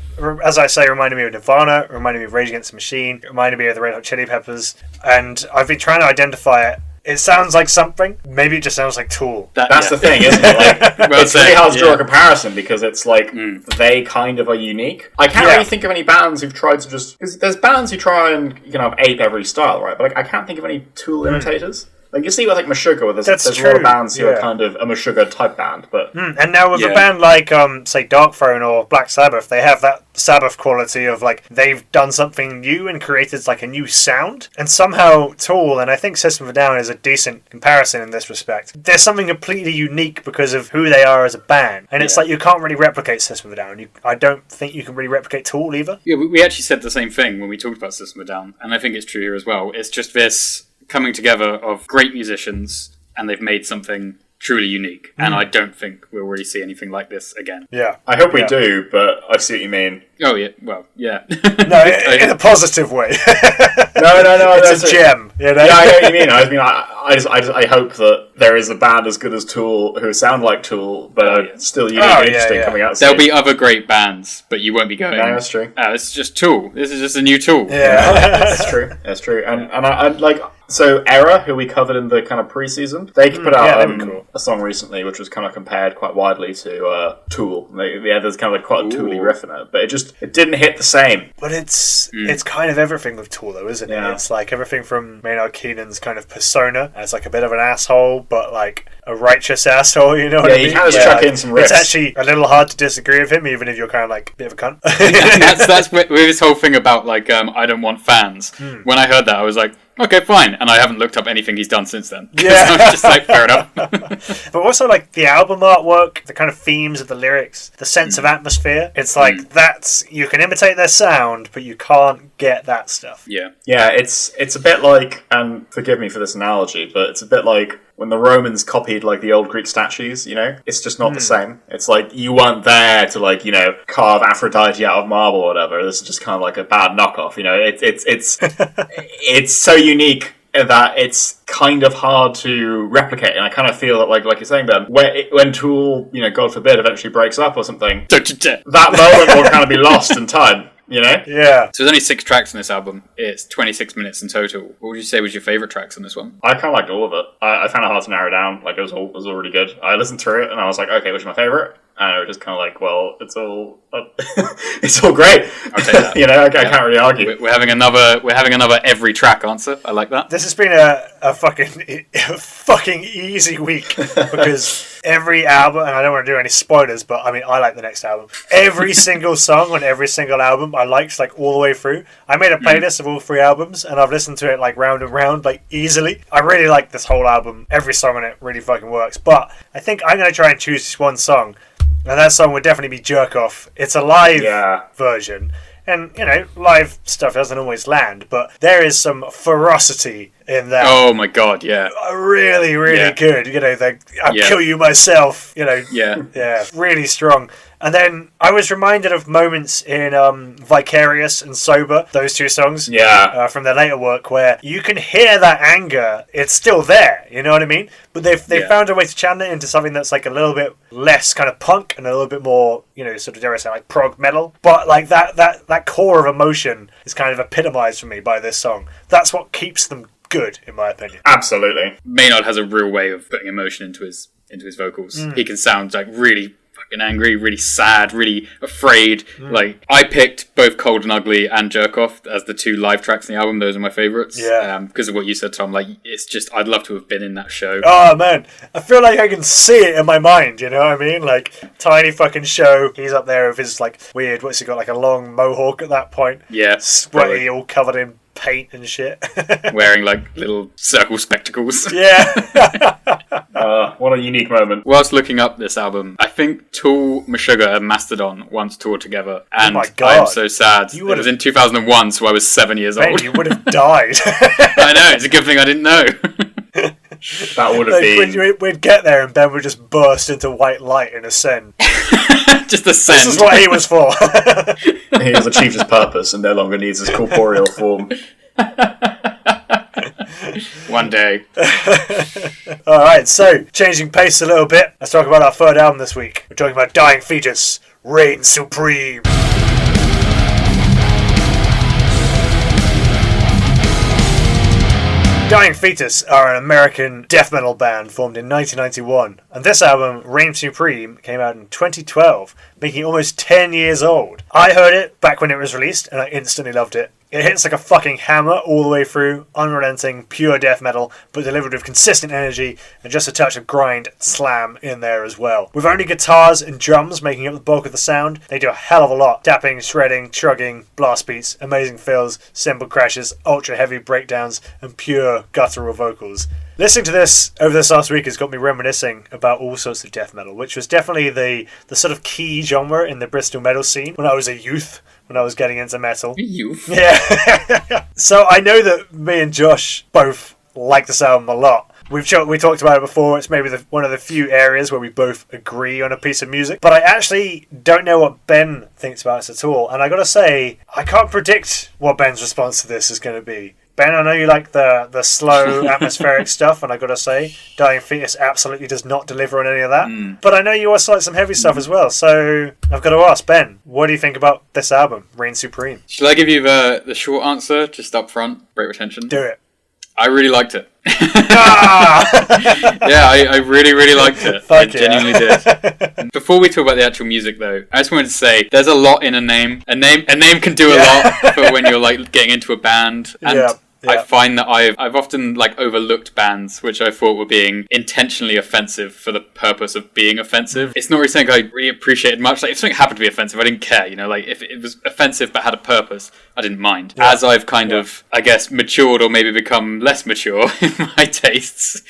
As I say, it reminded me of Nirvana, it reminded me of Rage Against the Machine, it reminded me of the Red Hot Chili Peppers, and I've been trying to identify it. It sounds like something. Maybe it just sounds like Tool. That's the thing, isn't it? Like, it's really hard to draw a comparison because it's like they kind of are unique. I can't really think of any bands who've tried to just... Because there's bands who try and ape every style, right? But like, I can't think of any Tool imitators. Like, you see with like Meshuggah, where there's a lot of bands who are kind of a Meshuggah type band, but... And now with a band like, say, Dark Throne or Black Sabbath, they have that Sabbath quality of, like, they've done something new and created, like, a new sound. And somehow Tool, and I think System of a Down is a decent comparison in this respect, there's something completely unique because of who they are as a band. And it's like, you can't really replicate System of a Down. I don't think you can really replicate Tool either. Yeah, we actually said the same thing when we talked about System of a Down, and I think it's true here as well. It's just this coming together of great musicians, and they've made something truly unique. And I don't think we'll really see anything like this again. Yeah. I hope we do, but I see what you mean. Oh, yeah. Well, yeah. No, in a positive way. No. It's a gem, you know? Yeah, I know what you mean. I hope that there is a band as good as Tool who sound like Tool, but are still unique and interesting coming out. There'll be other great bands, but you won't be going. No, that's true. It's just Tool. This is just a new Tool. Yeah, that's true. That's true. And I like... So Error, who we covered in the kind of pre-season, they put out a song recently which was kind of compared quite widely to Tool. There's kind of like quite a Tool-y riff in it, but it didn't hit the same. But it's kind of everything with Tool, though, isn't it? It's like everything from Maynard Keenan's kind of persona as like a bit of an asshole, but like a righteous asshole, you know what I mean? Yeah, he kind of struck in some riffs. It's actually a little hard to disagree with him, even if you're kind of like a bit of a cunt. That's with this whole thing about like I don't want fans. When I heard that, I was like, okay, fine. And I haven't looked up anything he's done since then. Yeah. I'm just like, fair enough. But also, like, the album artwork, the kind of themes of the lyrics, the sense of atmosphere. It's like, you can imitate their sound, but you can't get that stuff. Yeah. Yeah, it's a bit like, and forgive me for this analogy, but it's a bit like when the Romans copied like the old Greek statues, you know? It's just not the same. It's like you weren't there to like, you know, carve Aphrodite out of marble or whatever. This is just kind of like a bad knockoff, you know? It's so unique that it's kind of hard to replicate, and I kind of feel that, like you're saying, Ben, when Tool, you know, God forbid, eventually breaks up or something, that moment will kind of be lost in time. You know? Yeah. So there's only 6 tracks on this album. It's 26 minutes in total. What would you say was your favourite tracks on this one? I kind of liked all of it. I found it hard to narrow down. Like, it was all really good. I listened through it and I was like, okay, which is my favourite? And I was just kind of like, well, it's all it's all great. I'll take that. You know, I can't really argue. We're having another every track answer. I like that. This has been a fucking easy week because every album, and I don't want to do any spoilers, but I mean, I like the next album. Every single song on every single album I liked, like, all the way through. I made a playlist of all 3 albums and I've listened to it like round and round, like, easily. I really like this whole album. Every song on it really fucking works. But I think I'm going to try and choose this one song. And that song would definitely be Jerk Off. It's a live version. And, you know, live stuff doesn't always land, but there is some ferocity in that. Oh my god, yeah. Really, really good. You know, I'll kill you myself, you know. Yeah, really strong. And then I was reminded of moments in Vicarious and Sober, those 2 songs from their later work, where you can hear that anger. It's still there, you know what I mean? But they've found a way to channel it into something that's like a little bit less kind of punk and a little bit more, you know, sort of, dare I say, like prog metal. But like that core of emotion is kind of epitomized for me by this song. That's what keeps them good, in my opinion. Absolutely. Maynard has a real way of putting emotion into his vocals. He can sound like really fucking angry, really sad, really afraid. Like, I picked both Cold and Ugly and Jerk Off as the 2 live tracks in the album. Those are my favourites. Yeah. Because of what you said, Tom. Like, it's just, I'd love to have been in that show. Oh, man. I feel like I can see it in my mind, you know what I mean? Like, tiny fucking show. He's up there with his, like, weird, what's he got, like a long mohawk at that point? Yeah. Sweaty, all covered in paint and shit. Wearing, like, little circle spectacles. Yeah. What a unique moment. Whilst looking up this album, I think Tool, Meshuggah, and Mastodon once toured together. And my God. I'm so sad. It was in 2001, so I was 7 years old. You would have died. I know, it's a good thing I didn't know. That would have been... We'd get there and Ben would just burst into white light and ascend. Just ascend. This is what he was for. He has achieved his purpose and no longer needs his corporeal form. One day. Alright, so, changing pace a little bit, let's talk about our 3rd album this week. We're talking about Dying Fetus, Reign Supreme. Dying Fetus are an American death metal band formed in 1991, and this album, Reign Supreme, came out in 2012, making it almost 10 years old. I heard it back when it was released, and I instantly loved it. It hits like a fucking hammer all the way through, unrelenting, pure death metal, but delivered with consistent energy and just a touch of grind and slam in there as well. With only guitars and drums making up the bulk of the sound, they do a hell of a lot. Tapping, shredding, chugging, blast beats, amazing fills, cymbal crashes, ultra heavy breakdowns, and pure guttural vocals. Listening to this over this last week has got me reminiscing about all sorts of death metal, which was definitely the sort of key genre in the Bristol metal scene when I was a youth, when I was getting into metal. Youth? Yeah. So I know that me and Josh both like this album a lot. We talked about it before. It's maybe one of the few areas where we both agree on a piece of music. But I actually don't know what Ben thinks about this at all. And I gotta say, I can't predict what Ben's response to this is going to be. Ben, I know you like the slow, atmospheric stuff, and I gotta say, Dying Fetus absolutely does not deliver on any of that. But I know you also like some heavy stuff as well, so I've got to ask, Ben, what do you think about this album, Reign Supreme? Shall I give you the short answer, just up front? Break retention. Do it. I really liked it. Ah! Yeah, I really, really liked it. Fuck I genuinely did. Before we talk about the actual music, though, I just wanted to say there's a lot in a name. A name can do a lot for when you're like getting into a band. And I find that I've often like overlooked bands which I thought were being intentionally offensive for the purpose of being offensive. It's not really something I really appreciated much. Like if something happened to be offensive, I didn't care, you know, like if it was offensive but had a purpose, I didn't mind. As I've kind of, I guess, matured or maybe become less mature in my tastes,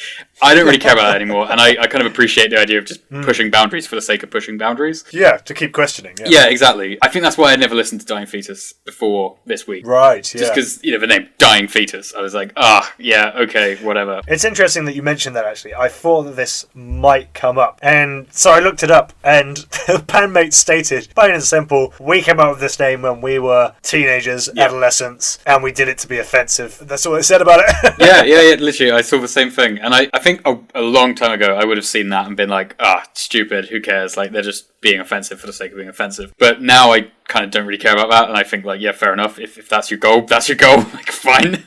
I don't really care about that anymore, and I kind of appreciate the idea of just pushing boundaries for the sake of pushing boundaries. Yeah, to keep questioning. Yeah, exactly. I think that's why I never listened to Dying Fetus before this week. Right, yeah. Just because, you know, the name Dying Fetus, I was like, yeah, okay, whatever. It's interesting that you mentioned that, actually. I thought that this might come up, and so I looked it up, and the bandmates stated, plain and simple, we came up with this name when we were teenagers, adolescents, and we did it to be offensive. That's all they said about it. yeah, literally, I saw the same thing, and I think a long time ago I would have seen that and been like, stupid, who cares, like they're just being offensive for the sake of being offensive. But now I kind of don't really care about that, and I think like, yeah, fair enough, if that's your goal, that's your goal, like fine.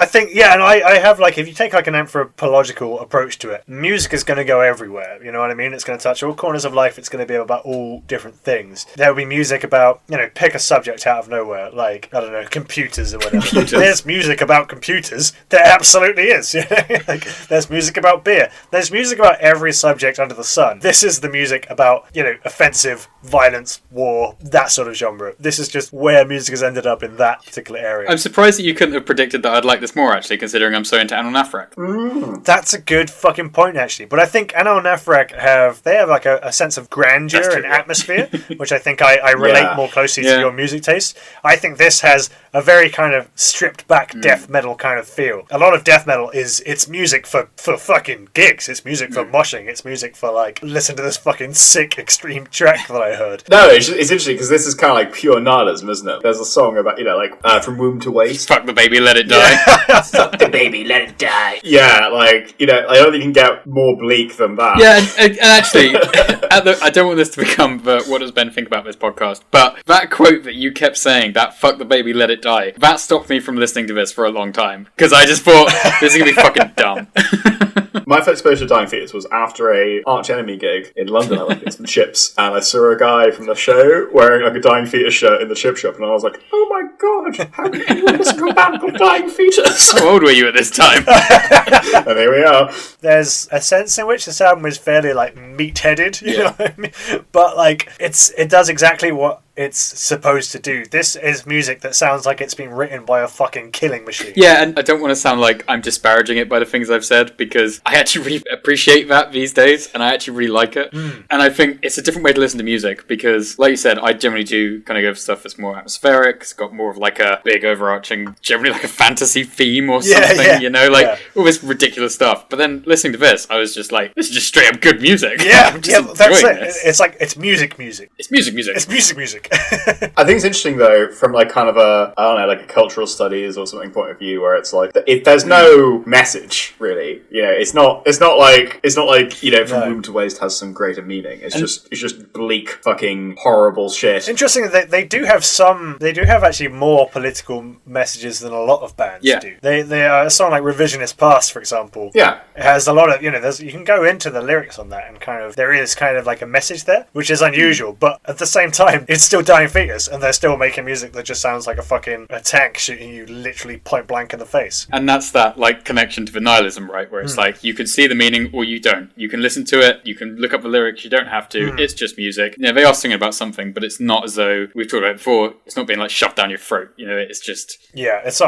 I think, yeah, and I have, like, if you take, like, an anthropological approach to it, music is going to go everywhere, you know what I mean? It's going to touch all corners of life, it's going to be about all different things. There will be music about, you know, pick a subject out of nowhere, like, I don't know, computers or whatever. There's music about computers. There absolutely is, you know? Like, there's music about beer. There's music about every subject under the sun. This is the music about, you know, offensive, violence, war, that sort of genre. This is just where music has ended up in that particular area. I'm surprised that you couldn't have predicted that I'd like this more, actually, considering I'm so into Anil Nafrak. That's a good fucking point, actually. But I think Anil Nafrak have like a sense of grandeur and atmosphere, which I think I relate more closely to your music taste. I think this has a very kind of stripped back death metal kind of feel. A lot of death metal it's music for fucking gigs. It's music for moshing. It's music for like, listen to this fucking sick extreme track that I heard. No, it's interesting because this is kind of like pure nihilism, isn't it? There's a song about, you know, like From Womb to Waste. Fuck the baby, let it die. Fuck the baby, let it die. Yeah, like, you know, I don't think you can get more bleak than that. Yeah, and actually, I don't want this to become what does Ben think about this podcast, but that quote that you kept saying, that fuck the baby, let it die, that stopped me from listening to this for a long time, because I just thought, this is going to be fucking dumb. My first exposure to Dying Fetus was after a Arch Enemy gig in London. I went to get some chips, and I saw a guy from the show wearing like a Dying Fetus shirt in the chip shop, and I was like, oh my god, how can you listen to a band called Dying Fetus? How old were you at this time? And here we are. There's a sense in which this album is fairly like meat-headed, you know what I mean? But like, it does exactly what it's supposed to do. This is music that sounds like it's been written by a fucking killing machine. Yeah, and I don't want to sound like I'm disparaging it by the things I've said, because I actually really appreciate that these days, and I actually really like it. And I think it's a different way to listen to music, because, like you said, I generally do kind of go for stuff that's more atmospheric, it's got more of like a big overarching, generally like a fantasy theme or something, you know, like all this ridiculous stuff. But then listening to this, I was just like, this is just straight up good music. That's it. It's like, it's music. It's music. It's music. I think it's interesting though, from like kind of a, I don't know, like a cultural studies or something point of view, where it's like, if there's no message really, you know, it's not like you know, From Womb to Waste has some greater meaning. It's just bleak, fucking horrible shit. Interesting that they do have actually more political messages than a lot of bands do. They a song like Revisionist Past, for example. Yeah, it has a lot of, you know, you can go into the lyrics on that and kind of, there is kind of like a message there, which is unusual, but at the same time, it's still Dying Fetus, and they're still making music that just sounds like a tank shooting you literally point blank in the face. And that's that like connection to the nihilism, right? Where it's like, you can see the meaning or you don't. You can listen to it, you can look up the lyrics, you don't have to. It's just music. You know, they are singing about something, but it's not as though, we've talked about it before, it's not being like shoved down your throat. You know, it's just... Yeah, it's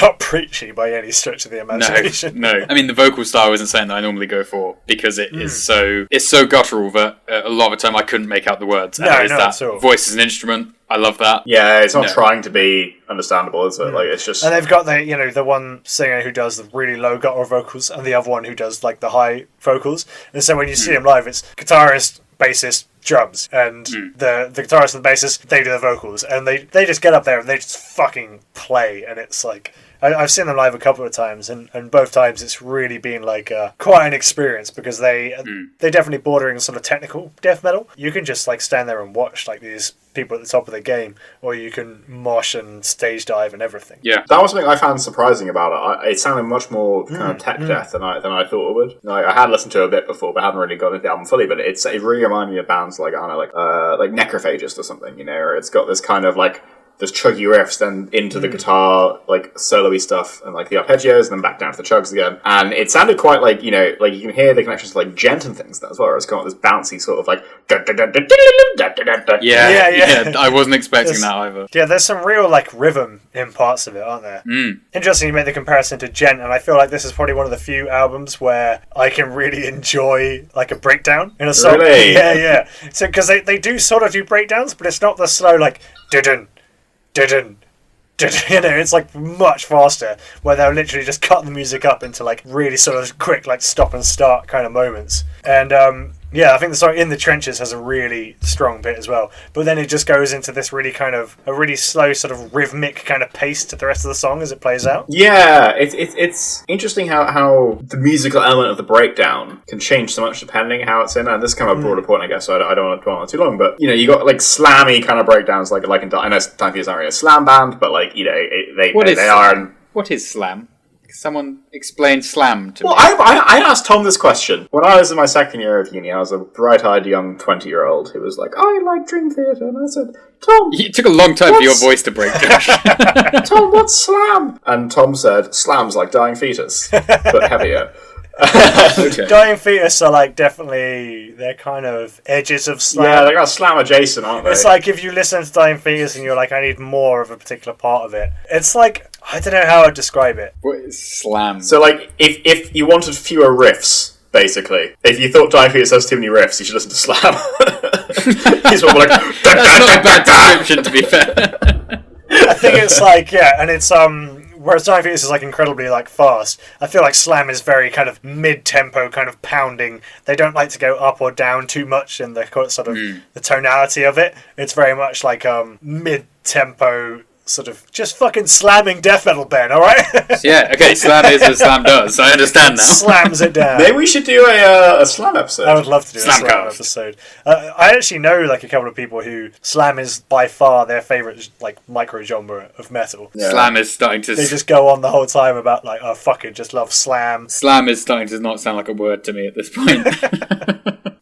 not preachy by any stretch of the imagination. No. I mean, the vocal style isn't something that I normally go for, because it's so guttural that a lot of the time I couldn't make out the words. And that voice is an instrument. I love that. Yeah, it's not trying to be understandable, is it? Like, it's just... And they've got the one singer who does the really low guttural vocals, and the other one who does like the high vocals. And so when you see them live, it's guitarist, bassist, drums, and the guitarist and the bassist, they do the vocals, and they just get up there and they just fucking play, and it's like... I've seen them live a couple of times, and both times it's really been like quite an experience, because they're definitely bordering sort of technical death metal. You can just like stand there and watch like these people at the top of the game, or you can mosh and stage dive and everything. Yeah, that was something I found surprising about it. It sounded much more kind of tech death than I thought it would. Like, I had listened to it a bit before, but hadn't really got into the album fully. But it really reminded me of bands like, I don't know, like Necrophagist or something. You know, or it's got this kind of like there's chuggy riffs, then into the guitar, like, solo-y stuff, and, like, the arpeggios, and then back down to the chugs again. And it sounded quite like, you know, like, you can hear the connections to, like, Gent and things as well, where it's got this bouncy sort of, like... Yeah, I wasn't expecting that either. Yeah, there's some real, like, rhythm in parts of it, aren't there? Interesting you make the comparison to Gent, and I feel like this is probably one of the few albums where I can really enjoy, like, a breakdown in a song. Really? Yeah. So, because they do sort of do breakdowns, but it's not the slow, like, didn't. You know, it's like much faster, where they'll literally just cut the music up into like really sort of quick, like stop and start kind of moments. And yeah, I think the song In the Trenches has a really strong bit as well. But then it just goes into this really kind of a really slow sort of rhythmic kind of pace to the rest of the song as it plays out. Yeah, it's interesting how the musical element of the breakdown can change so much depending how it's in. And this is kind of a broader point, I guess, so I don't want to dwell on it too long. But, you know, you got like slammy kind of breakdowns, like in I know Time Fetus aren't really a slam band, but like, you know, they are. What is slam? Someone explain slam to me. Well, I asked Tom this question. When I was in my second year of uni, I was a bright-eyed young 20-year-old who was like, I like Dream Theater. And I said, Tom... It took a long time for your voice to break, Josh. Tom, what's slam? And Tom said, slam's like Dying Fetus, but heavier. Okay. Dying Fetus are like definitely, they're kind of edges of slam. Yeah, they got slam adjacent, aren't they? It's like if you listen to Dying Fetus and you're like, I need more of a particular part of it. It's like, I don't know how I'd describe it. What is slam? So like, if you wanted fewer riffs, basically, if you thought Dying Fetus has too many riffs, you should listen to slam. He's more like... That's not a bad description, to be fair. I think it's like, yeah, and it's, whereas Dying Fetus is like incredibly like fast, I feel like slam is very kind of mid-tempo, kind of pounding. They don't like to go up or down too much in the sort of the tonality of it. It's very much like mid-tempo, sort of just fucking slamming death metal, Ben. All right? Yeah, okay. Slam is as slam does. I understand now. Slams it down. Maybe we should do a slam episode. I would love to do Slam a slam episode. I actually know like a couple of people who slam is by far their favorite like micro genre of metal. Yeah. Slam is starting to. They just go on the whole time about like, oh fuck it, just love slam. Slam is starting to not sound like a word to me at this point.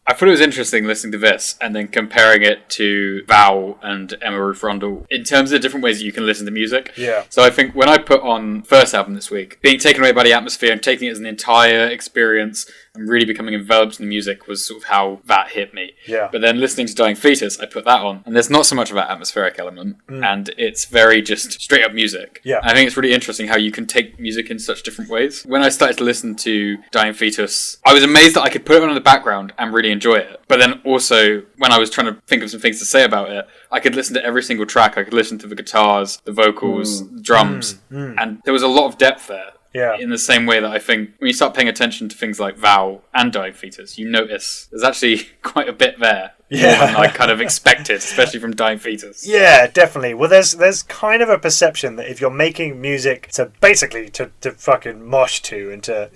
I thought it was interesting listening to this and then comparing it to Val and Emma Ruth Rundle in terms of the different ways that you can listen to music. Yeah. So I think when I put on first album this week, being taken away by the atmosphere and taking it as an entire experience and really becoming enveloped in the music was sort of how that hit me. Yeah. But then listening to Dying Fetus, I put that on, and there's not so much of that atmospheric element, and it's very just straight up music. Yeah. I think it's really interesting how you can take music in such different ways. When I started to listen to Dying Fetus, I was amazed that I could put it on in the background and really enjoy it. But then also, when I was trying to think of some things to say about it, I could listen to every single track. I could listen to the guitars, the vocals, the drums, and there was a lot of depth there. Yeah. In the same way that I think when you start paying attention to things like Vow and Dying Fetus, you notice there's actually quite a bit there. Yeah. More than I kind of expected, especially from Dying Fetus. Yeah, definitely. Well, there's kind of a perception that if you're making music to basically to fucking mosh to and to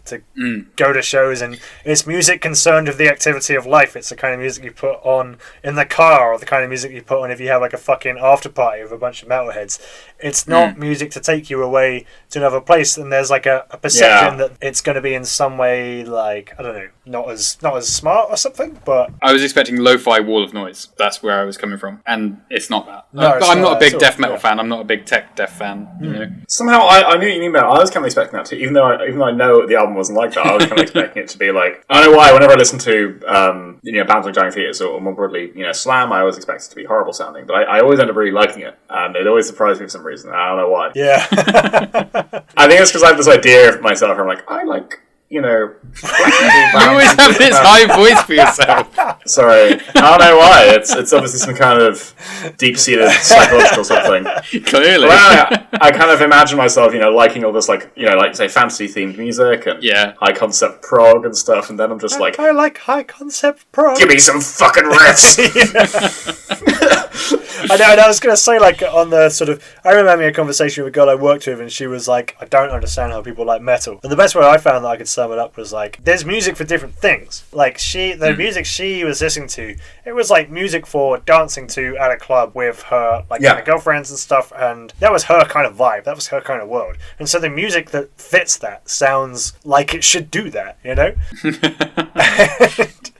go to shows, and it's music concerned with the activity of life, it's the kind of music you put on in the car or the kind of music you put on if you have like a fucking after party with a bunch of metalheads. It's not music to take you away to another place, and there's like a perception that it's going to be in some way like, I don't know, not as smart or something, but I was expecting lo-fi wall of noise. That's where I was coming from, and it's not that. No, it's I'm not not a big at all, death metal yeah. fan. I'm not a big tech death fan. You know. Somehow I knew what you mean about it. I was kind of expecting that too, even though I know the album wasn't like that. I was kind of expecting it to be like, I don't know why. Whenever I listen to bands like Dying Fetus or more broadly Slam, I always expect it to be horrible sounding, but I always end up really liking it, and it always surprised me for some reason. I don't know why. yeah. I think it's because I have this idea of myself. I'm like, I like. You always have this high voice for yourself. Sorry, I don't know why. It's obviously some kind of deep-seated psychological something. Clearly. Well, I kind of imagine myself, liking all this, like say, fantasy-themed music and high-concept prog and stuff, and then I'm just like, I like high concept prog. give me some fucking riffs. I know, and I was going to say, like, on the sort of... I remember having a conversation with a girl I worked with, and she was like, I don't understand how people like metal. And the best way I found that I could sum it up was, like, there's music for different things. Like, the music she was listening to, it was, like, music for dancing to at a club with her, like, her girlfriends and stuff, and that was her kind of vibe. That was her kind of world. And so the music that fits that sounds like it should do that, you know?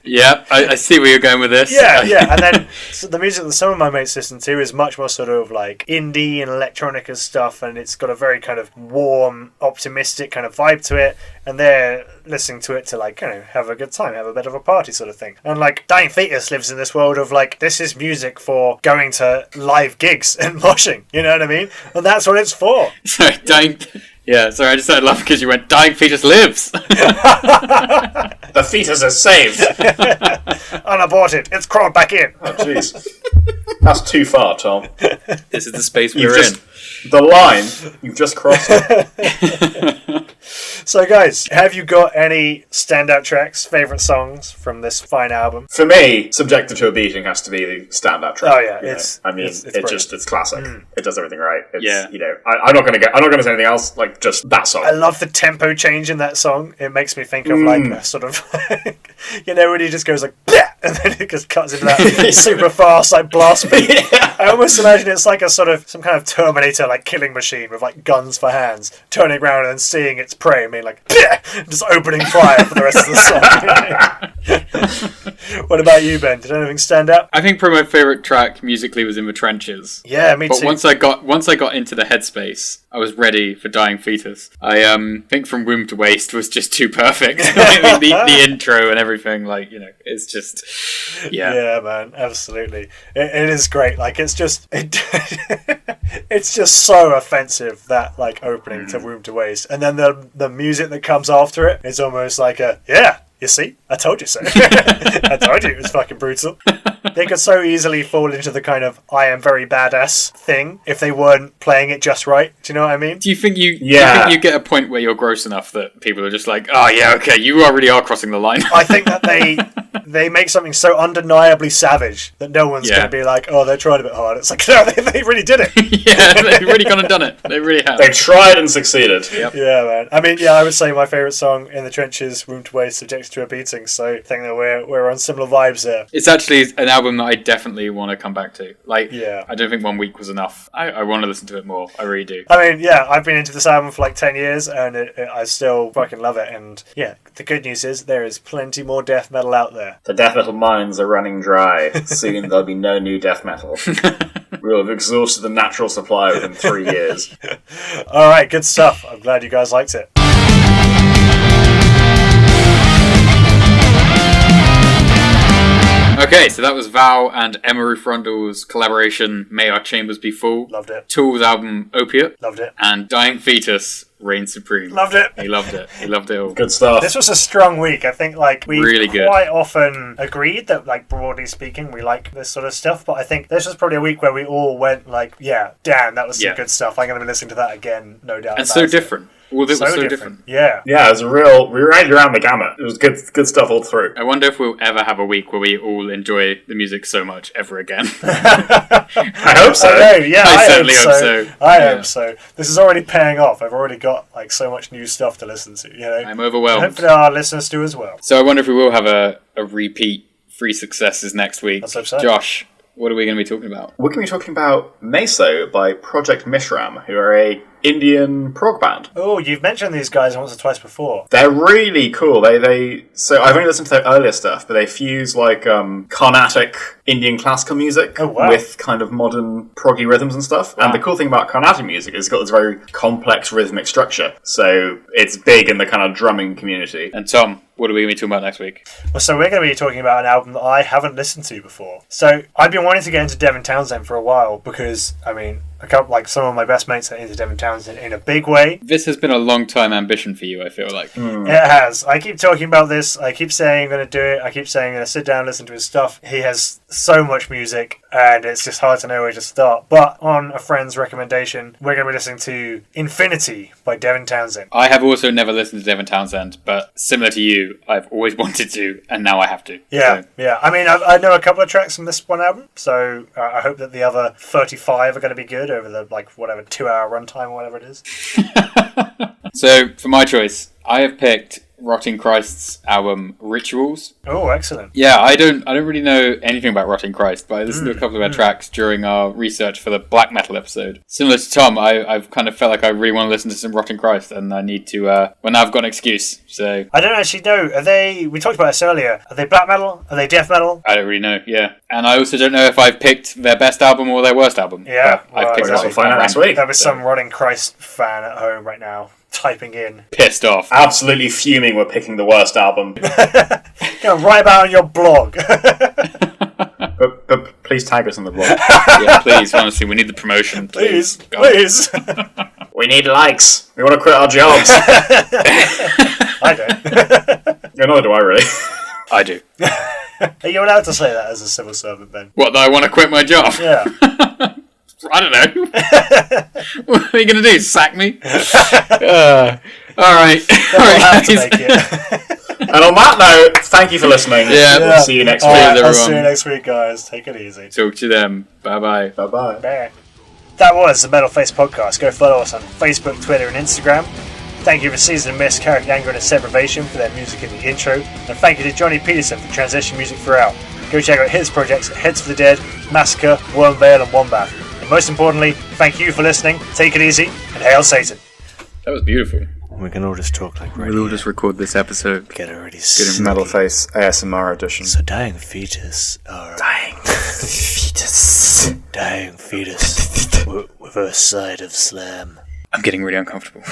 Yeah, I see where you're going with this. Yeah, and then so the music that some of my mates listen to is much more sort of like indie and electronica stuff, and it's got a very kind of warm, optimistic kind of vibe to it, and they're listening to it to like, you know, have a good time, have a bit of a party sort of thing. And like Dying Fetus lives in this world of like, this is music for going to live gigs and moshing, you know what I mean? And that's what it's for. Sorry, yeah, sorry, I just started laughing because you went, Dying Fetus lives! The fetus is saved. Unaborted, it's crawled back in. Oh, jeez. That's too far, Tom. This is the space You've we're just, in. the line, you've just crossed it. So guys, have you got any standout tracks, favourite songs from this fine album? For me, Subjected to a Beating has to be the standout track. Oh yeah, you know? it's it's classic. It does everything right. It's, Yeah. You know, I'm not gonna say anything else, like just that song. I love the tempo change in that song. It makes me think of like a sort of, you know, when he just goes like, bleh, and then it just cuts into that super fast like blast beat. Yeah. I almost imagine it's like a sort of some kind of Terminator like killing machine with like guns for hands, turning around and then seeing its prey and being like, bleh, just opening fire for the rest of the song. What about you, Ben? Did anything stand out? I think probably my favourite track musically was In the Trenches. Yeah, me But too. once I got into the headspace, I was ready for Dying Fetus. I think From Womb to Waste was just too perfect. Like, the intro and everything, like, you know, it's just, yeah. Yeah, man, absolutely. It is great. Like, it's just it's just so offensive, that like opening to Womb to Waste, and then the music that comes after it is almost like a, yeah, you see, I told you so. I told you it was fucking brutal. They could so easily fall into the kind of I am very badass thing if they weren't playing it just right. Do you know what I mean? Do you think you get a point where you're gross enough that people are just like, oh yeah, okay, you already are crossing the line? I think that they make something so undeniably savage that no one's going to be like, oh, they tried a bit hard. It's like, no, they really did it. Yeah, they've really gone and done it. They really have. They tried and succeeded. Yep. Yeah, man. I mean, yeah, I would say my favourite song, In the Trenches, Room to Waste, Subjected to a Beating. So I think that we're on similar vibes there. It's actually an album that I definitely want to come back to. Like, Yeah. I don't think 1 week was enough. I want to listen to it more. I really do. I mean, yeah, I've been into this album for like 10 years and I still fucking love it. And yeah, the good news is there is plenty more death metal out there. The death metal mines are running dry. Soon there'll be no new death metal. We'll have exhausted the natural supply within 3 years. All right, good stuff. I'm glad you guys liked it. Okay, so that was Val and Emma Ruth Rundle's collaboration, May Our Chambers Be Full. Loved it. Tool's album, Opiate. Loved it. And Dying Fetus, Reign Supreme. Loved it. He loved it. He loved it all. Good stuff. This was a strong week. I think like we Really good. quite often agreed that like broadly speaking we like this sort of stuff, but I think this was probably a week where we all went like, yeah, damn, that was some good stuff. I'm going to be listening to that again, no doubt. And about so it. different. All of it was so different. Yeah. Yeah, it was we ran around the gamut. It was good stuff all through. I wonder if we'll ever have a week where we all enjoy the music so much ever again. I hope so. I know, yeah, I I certainly hope hope so. so. I Yeah. hope so. This is already paying off. I've already got like so much new stuff to listen to, you know. I'm overwhelmed. Hopefully our listeners do as well. So I wonder if we will have a repeat Free Successes next week. Let's hope so. Josh, what are we going to be talking about? We're going to be talking about Meso by Project Mishram, who are a Indian prog band. Oh, you've mentioned these guys once or twice before. They're really cool. So I've only listened to their earlier stuff, but they fuse like Carnatic Indian classical music with kind of modern proggy rhythms and stuff. Wow. And the cool thing about Carnatic music is it's got this very complex rhythmic structure. So it's big in the kind of drumming community. And Tom, what are we going to be talking about next week? Well, so we're going to be talking about an album that I haven't listened to before. So I've been wanting to get into Devin Townsend for a while because, I mean, some of my best mates are into Devin Townsend in a big way. This has been a long time ambition for you, I feel like. It has. I keep talking about this. I keep saying I'm going to do it. I keep saying I'm going to sit down and listen to his stuff. He has so much music and it's just hard to know where to start. But on a friend's recommendation, we're going to be listening to Infinity by Devin Townsend. I have also never listened to Devin Townsend, but similar to you, I've always wanted to, and now I have to. Yeah, So, yeah. I mean, I know a couple of tracks from this one album, so I hope that the other 35 are going to be good over the, 2-hour runtime or whatever it is. So, for my choice, I have picked Rotting Christ's album Rituals. Oh, excellent. Yeah, I don't really know anything about Rotting Christ, but I listened to a couple of their tracks during our research for the black metal episode. Similar to Tom, I've kind of felt like I really want to listen to some Rotting Christ, and I need to, well, now I've got an excuse, so... I don't actually know. Are they... We talked about this earlier. Are they black metal? Are they death metal? I don't really know, yeah. And I also don't know if I've picked their best album or their worst album. Yeah, I've picked We'll find out next week. There was some Rotting Christ fan at home right now typing in. Pissed off. Absolutely fuming we're picking the worst album. Write about it on your blog. but please tag us on the blog. Yeah, please, honestly, we need the promotion. Please. We need likes. We want to quit our jobs. I don't. Yeah, neither do I really. I do. Are you allowed to say that as a civil servant, Ben? What, that I want to quit my job? Yeah. I don't know. What are you going to do? Sack me? Alright. Alright, Have to guys. make it. And on that note, thank you for listening. Yeah. We'll see you next week. Alright, I'll everyone. see you next week, guys. Take it easy. Talk to them. Bye-bye. Bye-bye. Bye. That was the Metal Face Podcast. Go follow us on Facebook, Twitter, and Instagram. Thank you for Season and Mist, Carrot Anger, and Separation for their music in the intro. And thank you to Johnny Peterson for transition music throughout. Go check out his projects at Heads for the Dead, Massacre, Wormvale, and Wombat. And most importantly, thank you for listening. Take it easy, and hail Satan. That was beautiful. We can all just talk like We'll all just record this episode. get already Metal Face ASMR edition. So dying fetus are Dying fetus. dying fetus with a side of slam. I'm getting really uncomfortable.